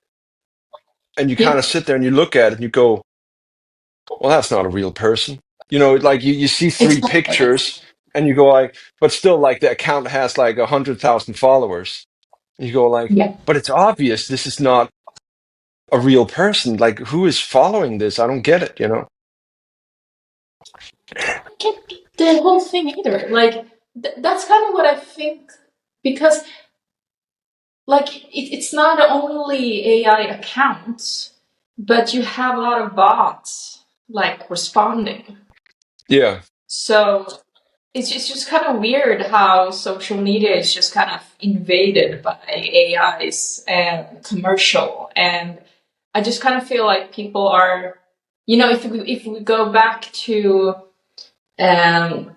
and you kind Yeah, of sit there and you look at it and you go, well, that's not a real person. Like you see three exactly. pictures and you go like, but still like the account has like 100,000 followers. And you go like, Yeah, but it's obvious this is not a real person. Like, who is following this? I don't get it. I don't get the whole thing either. Like that's kind of what I think because like it's not only AI accounts, but you have a lot of bots like responding. Yeah, So it's just kind of weird how social media is just kind of invaded by AIs and commercial, and I just kind of feel like people are, if we go back to um,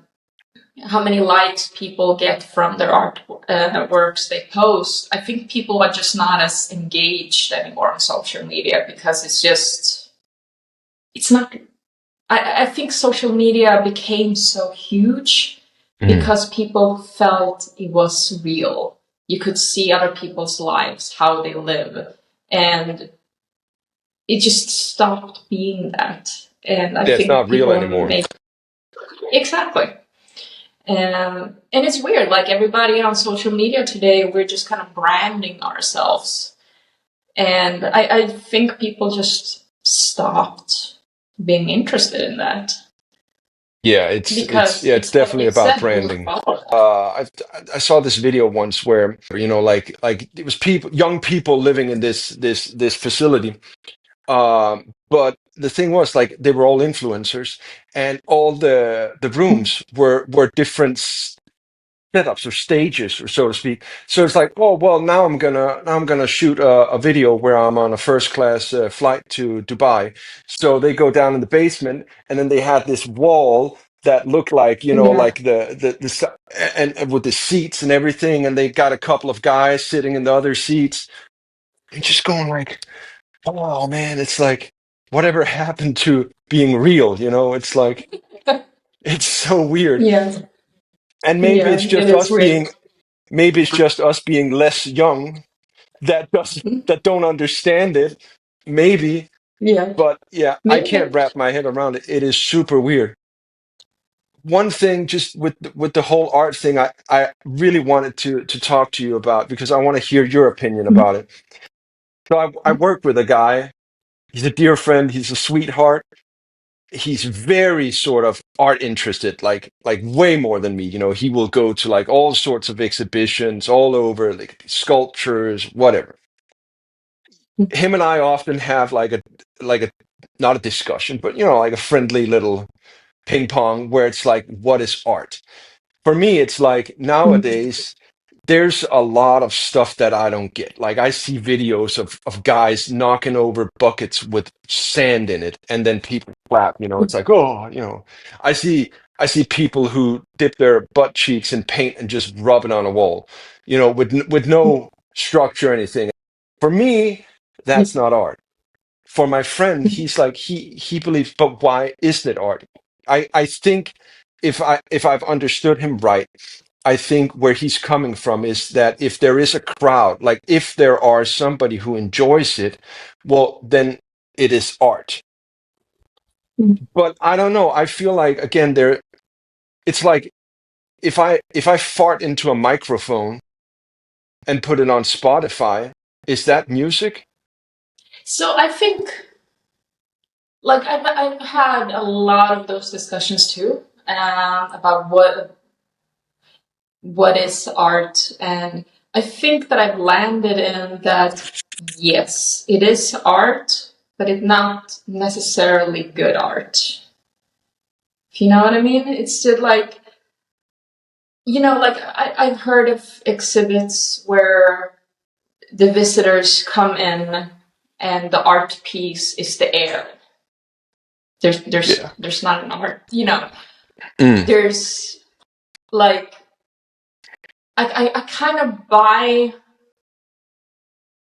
how many likes people get from their art works they post, I think people are just not as engaged anymore on social media because it's not. I think social media became so huge mm. because people felt it was real. You could see other people's lives, how they live, and it just stopped being that. And I Yeah, it's think not real people anymore. make exactly. And it's weird. Like everybody on social media today, we're just kind of branding ourselves, and I think people just stopped being interested in that. Yeah, it's Because yeah, it's it's like definitely you about said, who branding. follow that? I saw this video once where like it was young people living in this facility. But the thing was, like, they were all influencers, and all the rooms were different setups or stages, or so to speak. So it's like, oh well, now I'm gonna shoot a video where I'm on a first class flight to Dubai. So they go down in the basement, and then they had this wall that look like, Yeah. like and with the seats and everything, and they got a couple of guys sitting in the other seats, and just going like, oh man, it's like whatever happened to being real, it's like it's so weird. Yeah. And Yeah. It is weird. maybe it's just us being less young that don't understand it, maybe. Yeah. But yeah, I can't Maybe. wrap my head around it. It is super weird. One thing, just with the whole art thing, I really wanted to talk to you about, because I want to hear your opinion about it. So I work with a guy. He's a dear friend. He's a sweetheart. He's very sort of art interested, like way more than me. He will go to like all sorts of exhibitions all over, like sculptures, whatever. Him and I often have like a not a discussion, but like a friendly little ping pong where it's like, what is art? For me, it's like nowadays there's a lot of stuff that I don't get. Like I see videos of guys knocking over buckets with sand in it, and then people clap. It's like, oh, I see people who dip their butt cheeks in paint and just rub it on a wall, with no structure or anything. For me, that's not art. For my friend, he's like, he believes, but why isn't it art? I think, if I've understood him right, I think where he's coming from is that if there is a crowd, like if there are somebody who enjoys it, well, then it is art. But I don't know. I feel like, again, it's like, if I fart into a microphone and put it on Spotify, is that music? So I think, like, I've had a lot of those discussions too, about what is art, and I think that I've landed in that yes, it is art, but it's not necessarily good art. If you know what I mean? It's just like, like I've heard of exhibits where the visitors come in and the art piece is the air. There's there's Yeah. there's not an art. Mm, There's like I kind of buy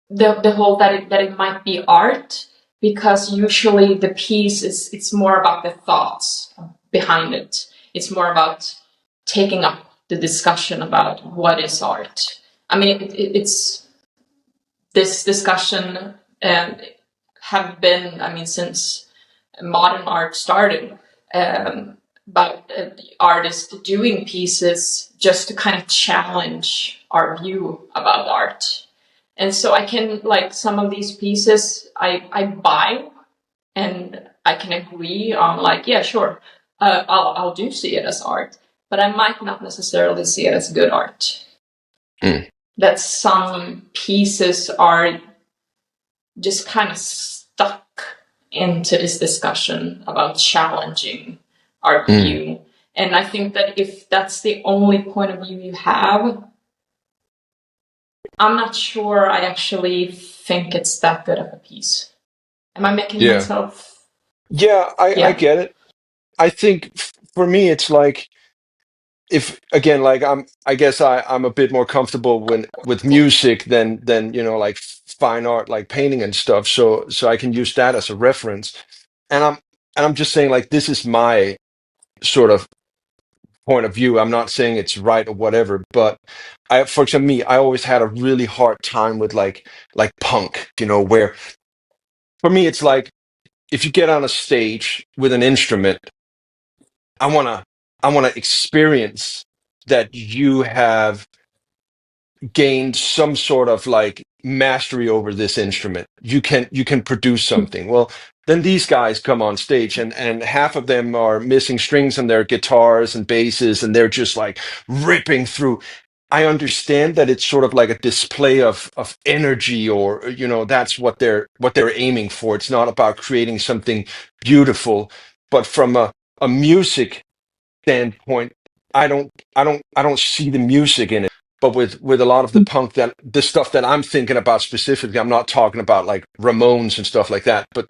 the whole that it might be art, because usually the piece is it's more about the thoughts behind it. It's more about taking up the discussion about what is art. I mean, it's this discussion, have been, I mean, since modern art started, about artists doing pieces just to kind of challenge our view about art. And so I can, like, some of these pieces I buy, and I can agree on, like, yeah, sure, I'll do see it as art, but I might not necessarily see it as good art. mm, That some pieces are just kind of stuck into this discussion about challenging our mm. view. And I think that if that's the only point of view you have, I'm not sure I actually think it's that good of a piece. Am I making Yeah. myself? Yeah, I Yeah. get it. I think, for me, it's like, if again, like, I guess I'm a bit more comfortable with music than like fine art, like painting and stuff, so I can use that as a reference. And I'm just saying, like, this is my sort of point of view. I'm not saying it's right or whatever, but for example, me, I always had a really hard time with like punk, where for me it's like, if you get on a stage with an instrument, I want to I want to experience that you have gained some sort of like mastery over this instrument. You can produce something. Well, then these guys come on stage, and half of them are missing strings on their guitars and basses, and they're just like ripping through. I understand that it's sort of like a display of energy, or that's what they're aiming for. It's not about creating something beautiful, but from a music standpoint, I don't see the music in it. But with a lot of the stuff that I'm thinking about specifically, I'm not talking about like Ramones and stuff like that. But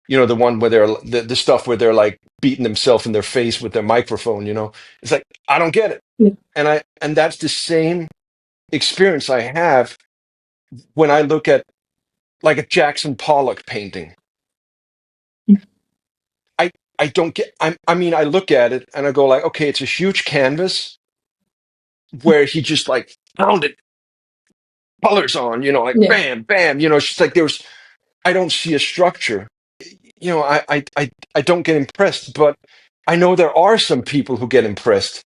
The one where the stuff where they're like beating themselves in their face with their microphone. It's like I don't get it, Yeah. and that's the same experience I have when I look at like a Jackson Pollock painting. I I don't get. I mean, I look at it and I go like, okay, it's a huge canvas where he just like pounded colors on, like Yeah. bam, bam. It's just like I don't see a structure. I don't get impressed, but I know there are some people who get impressed.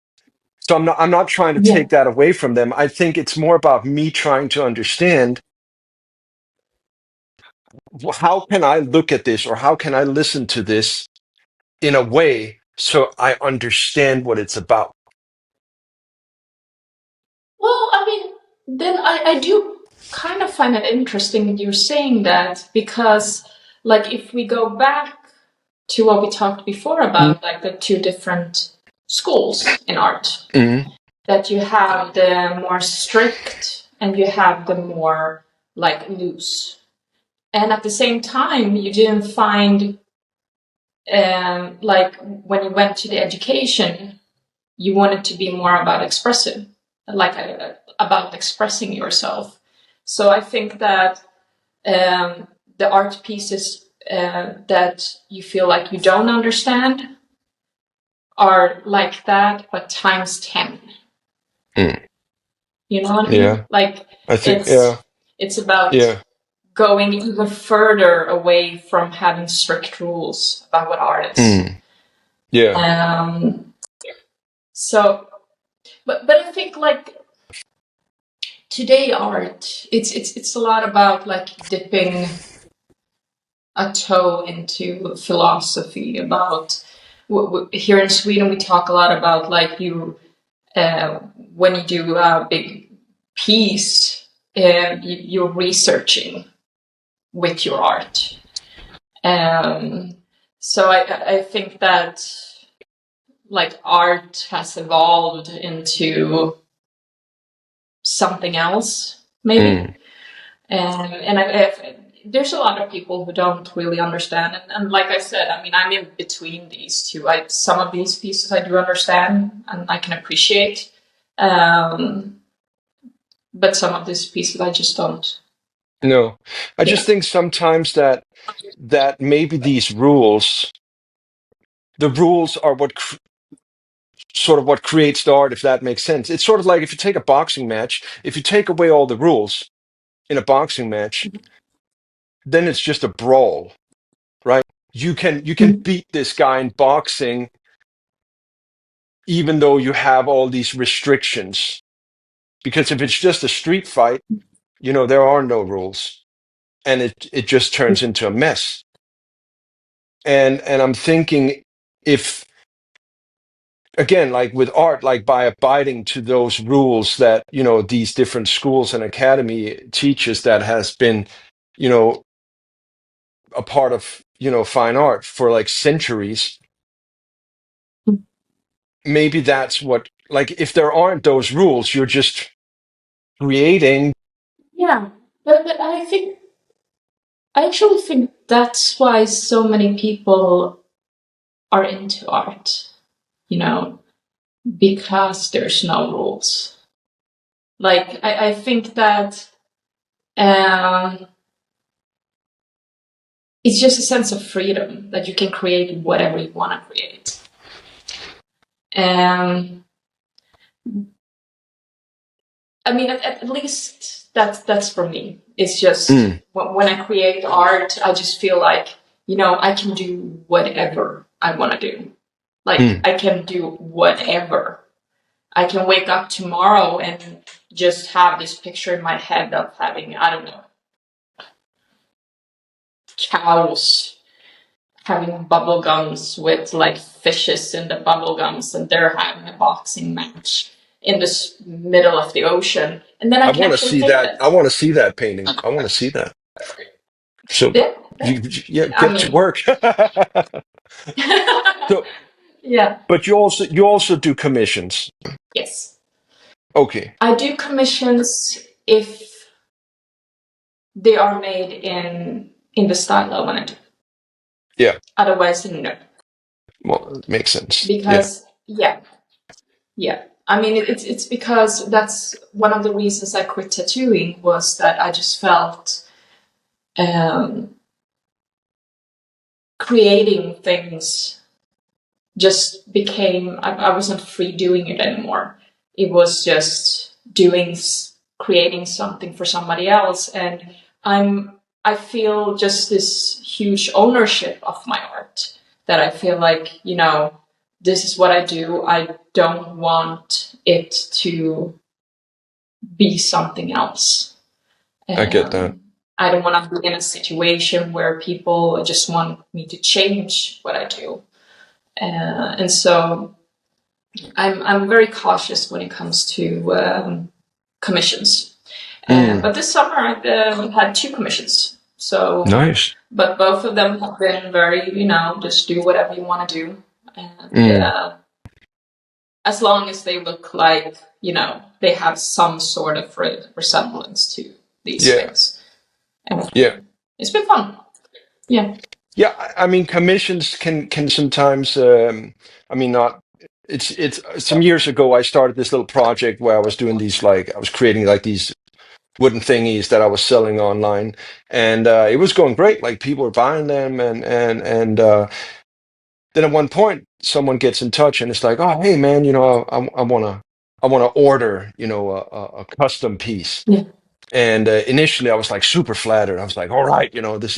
So I'm not trying to Yeah. take that away from them. I think it's more about me trying to understand how can I look at this or how can I listen to this in a way so I understand what it's about. Well, I mean, then I do kind of find it interesting that you're saying that because, like, if we go back to what we talked before about, like, the two different schools in art, Mm, that you have the more strict and you have the more, like, loose. And at the same time, you didn't find, like, when you went to the education, you wanted to be more about expressive, like about expressing yourself. So I think that the art pieces that you feel like you don't understand are like that, but times 10. mm. You know what I mean? Yeah, Like I think, it's yeah, it's about yeah, going even further away from having strict rules about what art is. mm, yeah, Um, so, but I think like today art, it's a lot about like dipping a toe into philosophy. About here in Sweden, we talk a lot about like when you do a big piece, you're researching with your art. Um, so I think that like art has evolved into something else, maybe. mm, There's a lot of people who don't really understand, and like I said, I mean, I'm in between these two. Some of these pieces I do understand and I can appreciate, um, but some of these pieces I just don't. no. I Yeah. just think sometimes that maybe the rules are sort of what creates the art, if that makes sense. It's sort of like if you take a boxing match, if you take away all the rules in a boxing match, then it's just a brawl, right? You can Mm. beat this guy in boxing even though you have all these restrictions. Because if it's just a street fight, there are no rules. And it just turns into a mess. And I'm thinking if again, like with art, like by abiding to those rules that, these different schools and academy teaches that has been, you know, a part of, fine art for like centuries, maybe that's what, like, if there aren't those rules, you're just creating. Yeah, but I actually think that's why so many people are into art. You know, because there's no rules. Like I think that um, it's just a sense of freedom that you can create whatever you want to create. Um, I mean, at least that's for me. It's just Mm, when I create art, I just feel like I can do whatever I want to do. Like mm. I can do whatever. I can wake up tomorrow and just have this picture in my head of having, I don't know, cows having bubble gums with like fishes in the bubble gums, and they're having a boxing match in the middle of the ocean, and then I I can want to actually see paint that. I it. want to see that painting. I want to see that. So, Yeah, yeah, I get to mean, work. So, yeah, but you also do commissions. yes, Okay. I do commissions if they are made in the style I want to do. Yeah. Otherwise, no. Well, it makes sense. Yeah. Because yeah, yeah. I mean, it's because that's one of the reasons I quit tattooing, was that I just felt um, creating things just became, I wasn't free doing it anymore. It was just creating something for somebody else, and I feel just this huge ownership of my art, that I feel like, this is what I do. I don't want it to be something else. I get that. I don't want to be in a situation where people just want me to change what I do. And so I'm very cautious when it comes to commissions. Mm, But this summer I've had 2 commissions. So, nice. but both of them have been very, just do whatever you want to do, and Mm, as long as they look like, they have some sort of resemblance to these yeah. things. And Yeah. it's been fun. Yeah. Yeah. I mean, commissions can sometimes. I mean, not. It's some years ago. I started this little project where I was doing these, like, I was creating like these wooden thingies that I was selling online, and it was going great. Like, people were buying them, and then at one point, someone gets in touch and it's like, "Oh, hey, man, I wanna order, a custom piece." Yeah. And initially, I was like super flattered. I was like, "All right, this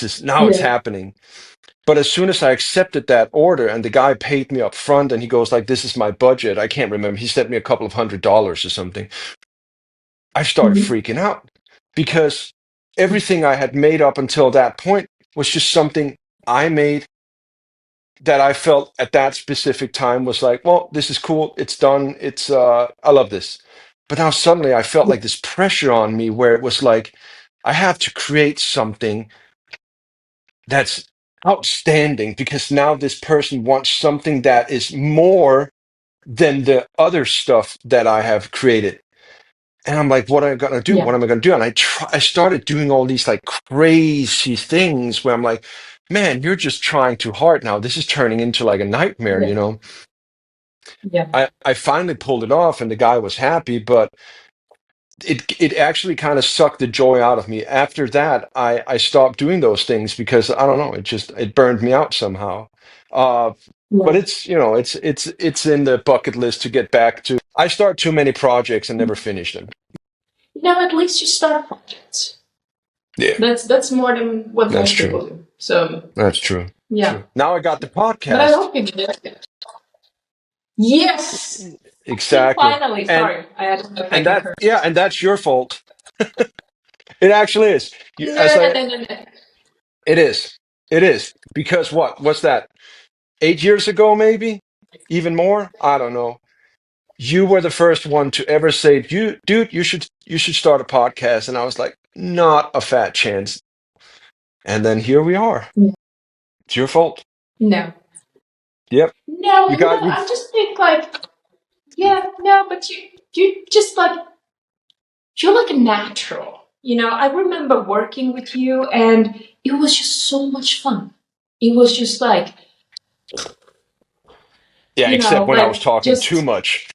is now it's Yeah. happening." But as soon as I accepted that order and the guy paid me up front and he goes like, "This is my budget." I can't remember. He sent me a couple of $100 or something. I started Mhm. freaking out because everything I had made up until that point was just something I made that I felt at that specific time was like, well, this is cool. It's done. I love this. But now suddenly I felt like this pressure on me where it was like, I have to create something that's outstanding because now this person wants something that is more than the other stuff that I have created. And I'm like, what am I gonna do? Yeah. What am I gonna do? And I started doing all these like crazy things where I'm like, man, you're just trying too hard now. This is turning into like a nightmare, Yeah. you know? Yeah. I finally pulled it off and the guy was happy, but it actually kind of sucked the joy out of me. After that, I stopped doing those things because I don't know, it burned me out somehow. Uh, but Yeah. it's in the bucket list to get back to. I start too many projects and never finish them. At least you start projects. Yeah, That's more than what that's most true. people do. So That's true. yeah. True. Now I got the But I podcast. hope you do it. Yes. Exactly. Finally. And Sorry, I had to and make a that, curse. yeah, and that's your fault. It actually is. You, No, as no, I no, no, no. It is. It is. Because what's that? 8 years ago, maybe? Even more? I don't know. You were the first one to ever say, dude, you should start a podcast. And I was like, not a fat chance. And then here we are. It's your fault. No. Yep. No, You got you. I just think like, yeah, no, but you just like, you're like a natural. I remember working with you, and it was just so much fun. It was just like, Yeah, except when I was like talking too just much.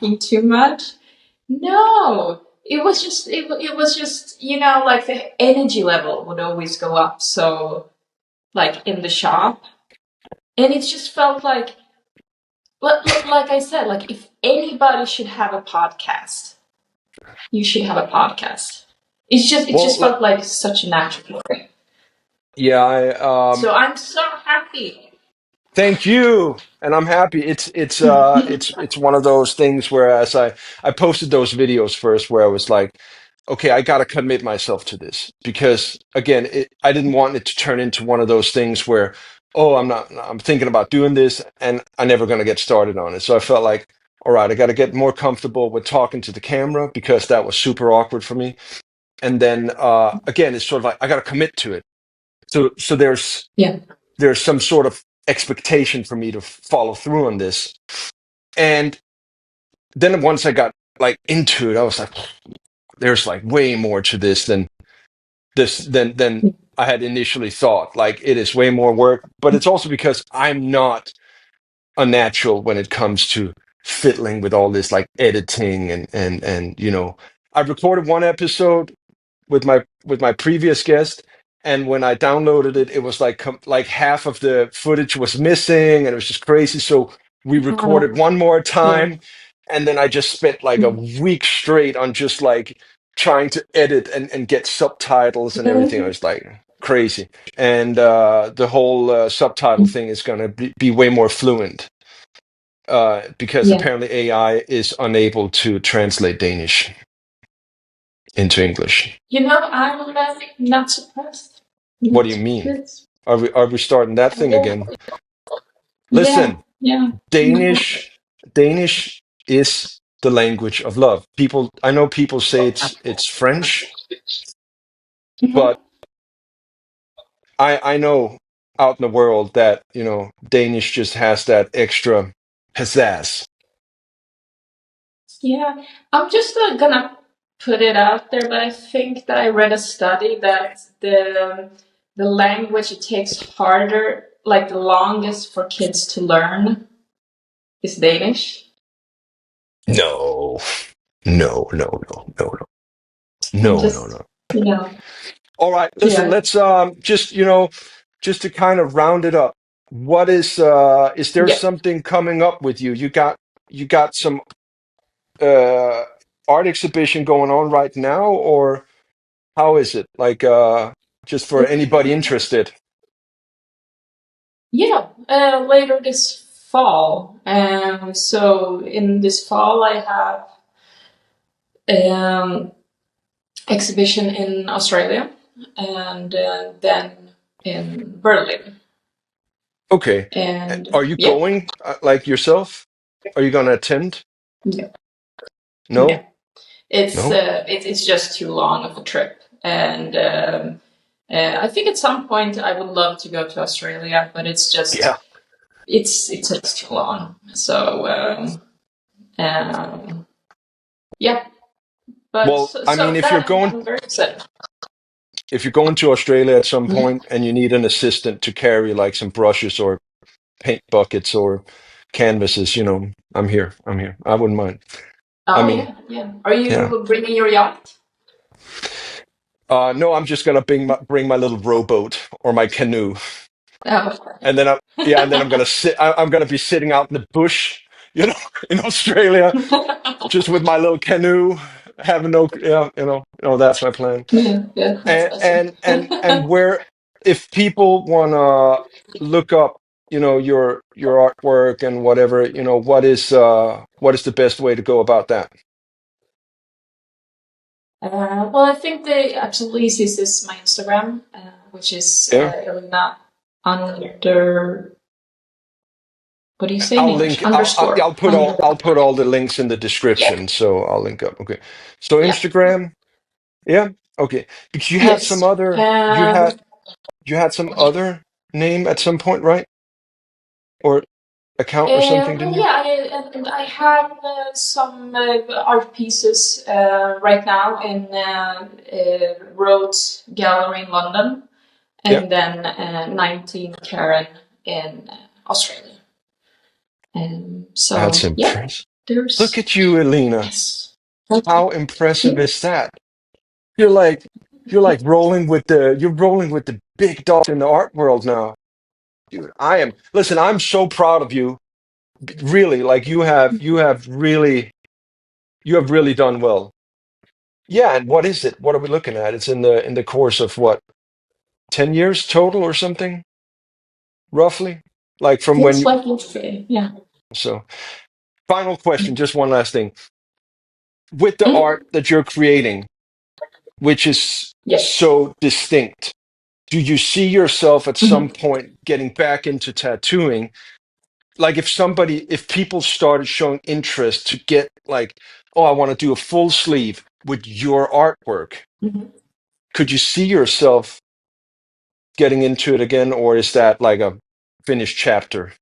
eat too much. No, it was just like the energy level would always go up. So like in the shop, and it just felt like, like I said, like if anybody should have a podcast, you should have a podcast. It Well, just felt like such a natural thing. yeah, So I'm so happy. thank you. And I'm happy. It's one of those things where as I posted those videos first where I was like, okay, I got to commit myself to this because again, I didn't want it to turn into one of those things where, oh, I'm thinking about doing this and I'm never going to get started on it. So I felt like, all right, I got to get more comfortable with talking to the camera because that was super awkward for me. And then again, it's sort of like I got to commit to it. So Yeah. there's some sort of expectation for me to follow through on this. And then once I got like into it, I was like, there's like way more to this than this than I had initially thought. Like it is way more work, but it's also because I'm not a natural when it comes to fiddling with all this like editing and I recorded one episode with my previous guest, and when I downloaded it, it was like like half of the footage was missing, and it was just crazy. So we recorded one more Yeah. time, and then I just spent like a week straight on just like trying to edit and get subtitles and everything. I was like crazy, and the whole subtitle thing is gonna be way more fluent. Because Yeah. apparently AI is unable to translate Danish into English. I'm not surprised. What do Not you mean? surprised. Are we starting that thing Yeah. again? Yeah. Listen, Yeah. Danish is the language of love. I know people say it's French, but Mhm. I know out in the world that, Danish just has that extra pizzazz. Yeah. I'm just gonna put it out there, but I think that I read a study that the language it takes harder, like the longest for kids to learn, is Danish. No, no, no, no, no, no, I'm no, no, just, no. you know, All right, listen, yeah, let's just to kind of round it up. Is there yeah. something coming up with you? You got some uh art exhibition going on right now, or how is it? Like just for anybody interested. Yeah, later this fall. So in this fall, I have exhibition in Australia, and then in Berlin. Okay. And Are you yeah, going like yourself? Are you going to attend? yeah, No? yeah. It's No? it's just too long of a trip, and I think at some point I would love to go to Australia, but it's just Yeah. it takes too long. So um, yeah, but Well, so, I mean, so that I'm very excited. if you're going to Australia at some Yeah. point and you need an assistant to carry like some brushes or paint buckets or canvases, I'm here. I'm here. I wouldn't mind. I Oh mean, yeah, yeah. Are yeah. you bringing your yacht? No, I'm just gonna bring my little rowboat or my canoe, Oh, and then I'm gonna I'm gonna be sitting out in the bush, you know, in Australia, just with my little canoe, having no, yeah, that's my plan. yeah, yeah. That's And awesome. and where, if people wanna look up, your artwork and whatever, what is the best way to go about that? Well, I think the absolutely easiest is my Instagram, which is Yeah. Elina under. What do you say in I'll English? link. I'll Underscore. I'll put all the links in the Yeah. description, so I'll link up. Okay, so Yeah. Instagram, yeah, okay. Because Yes. you had some other name at some point, right? Or account or something, Well, didn't you? yeah, and I have some art pieces right now in Rhodes Gallery in London, Yeah, and then 19 Karen in Australia. that's So yeah, impressive. Look there's at you, Elena. yes, How impressive yeah. is that? You're like you're like rolling with the big dogs in the art world now, dude. I am. Listen, I'm so proud of you. Really, like you have really done well. Yeah, and what is it? What are we looking at? It's in the course of what, 10 years total or something, roughly? Like from when Feels you like yesterday. Yeah. so final question, just one last thing. With the Mm. art that you're creating, which is Yes. so distinct, do you see yourself at some Mhm. point getting back into tattooing? Like if people started showing interest to get like, oh, I want to do a full sleeve with your artwork, Mhm. could you see yourself getting into it again, or is that like a finished chapter?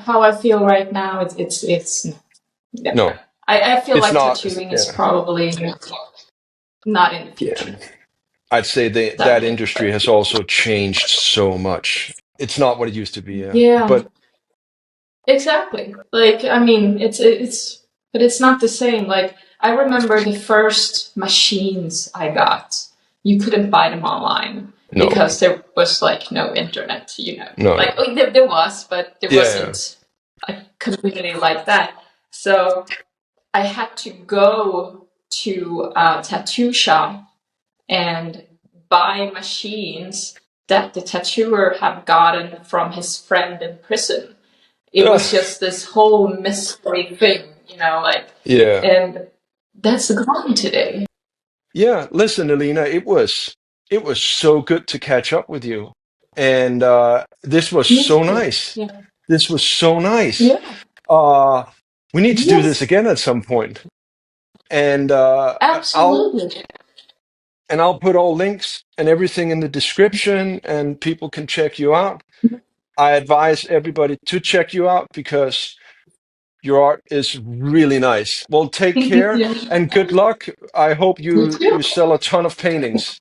How I feel right now, it's yeah. No, I feel it's like not. tattooing is Yeah. probably. not in the Yeah. future. I'd say that Sadly, industry but has also changed so much. It's not what it used to be. Yeah. yeah, But exactly. Like, I mean, but it's not the same. Like, I remember the first machines I got. You couldn't buy them online no, because there was like no internet. no, Like no. there was, but there Yeah. wasn't a community like that. So I had to go to a tattoo shop and buy machines that the tattooer had gotten from his friend in prison. It Yeah. was just this whole mystery thing, like, Yeah. and that's gone today. Yeah. Listen, Alina, it was so good to catch up with you. And this was Me so too. nice. Yeah. This was so nice. Yeah. Uh we need to do this Yes. again at some point. And Absolutely. I'll put all links and everything in the description and people can check you out. I advise everybody to check you out because your art is really nice. Well, take care Yeah. and good luck. I hope You you too. sell a ton of paintings.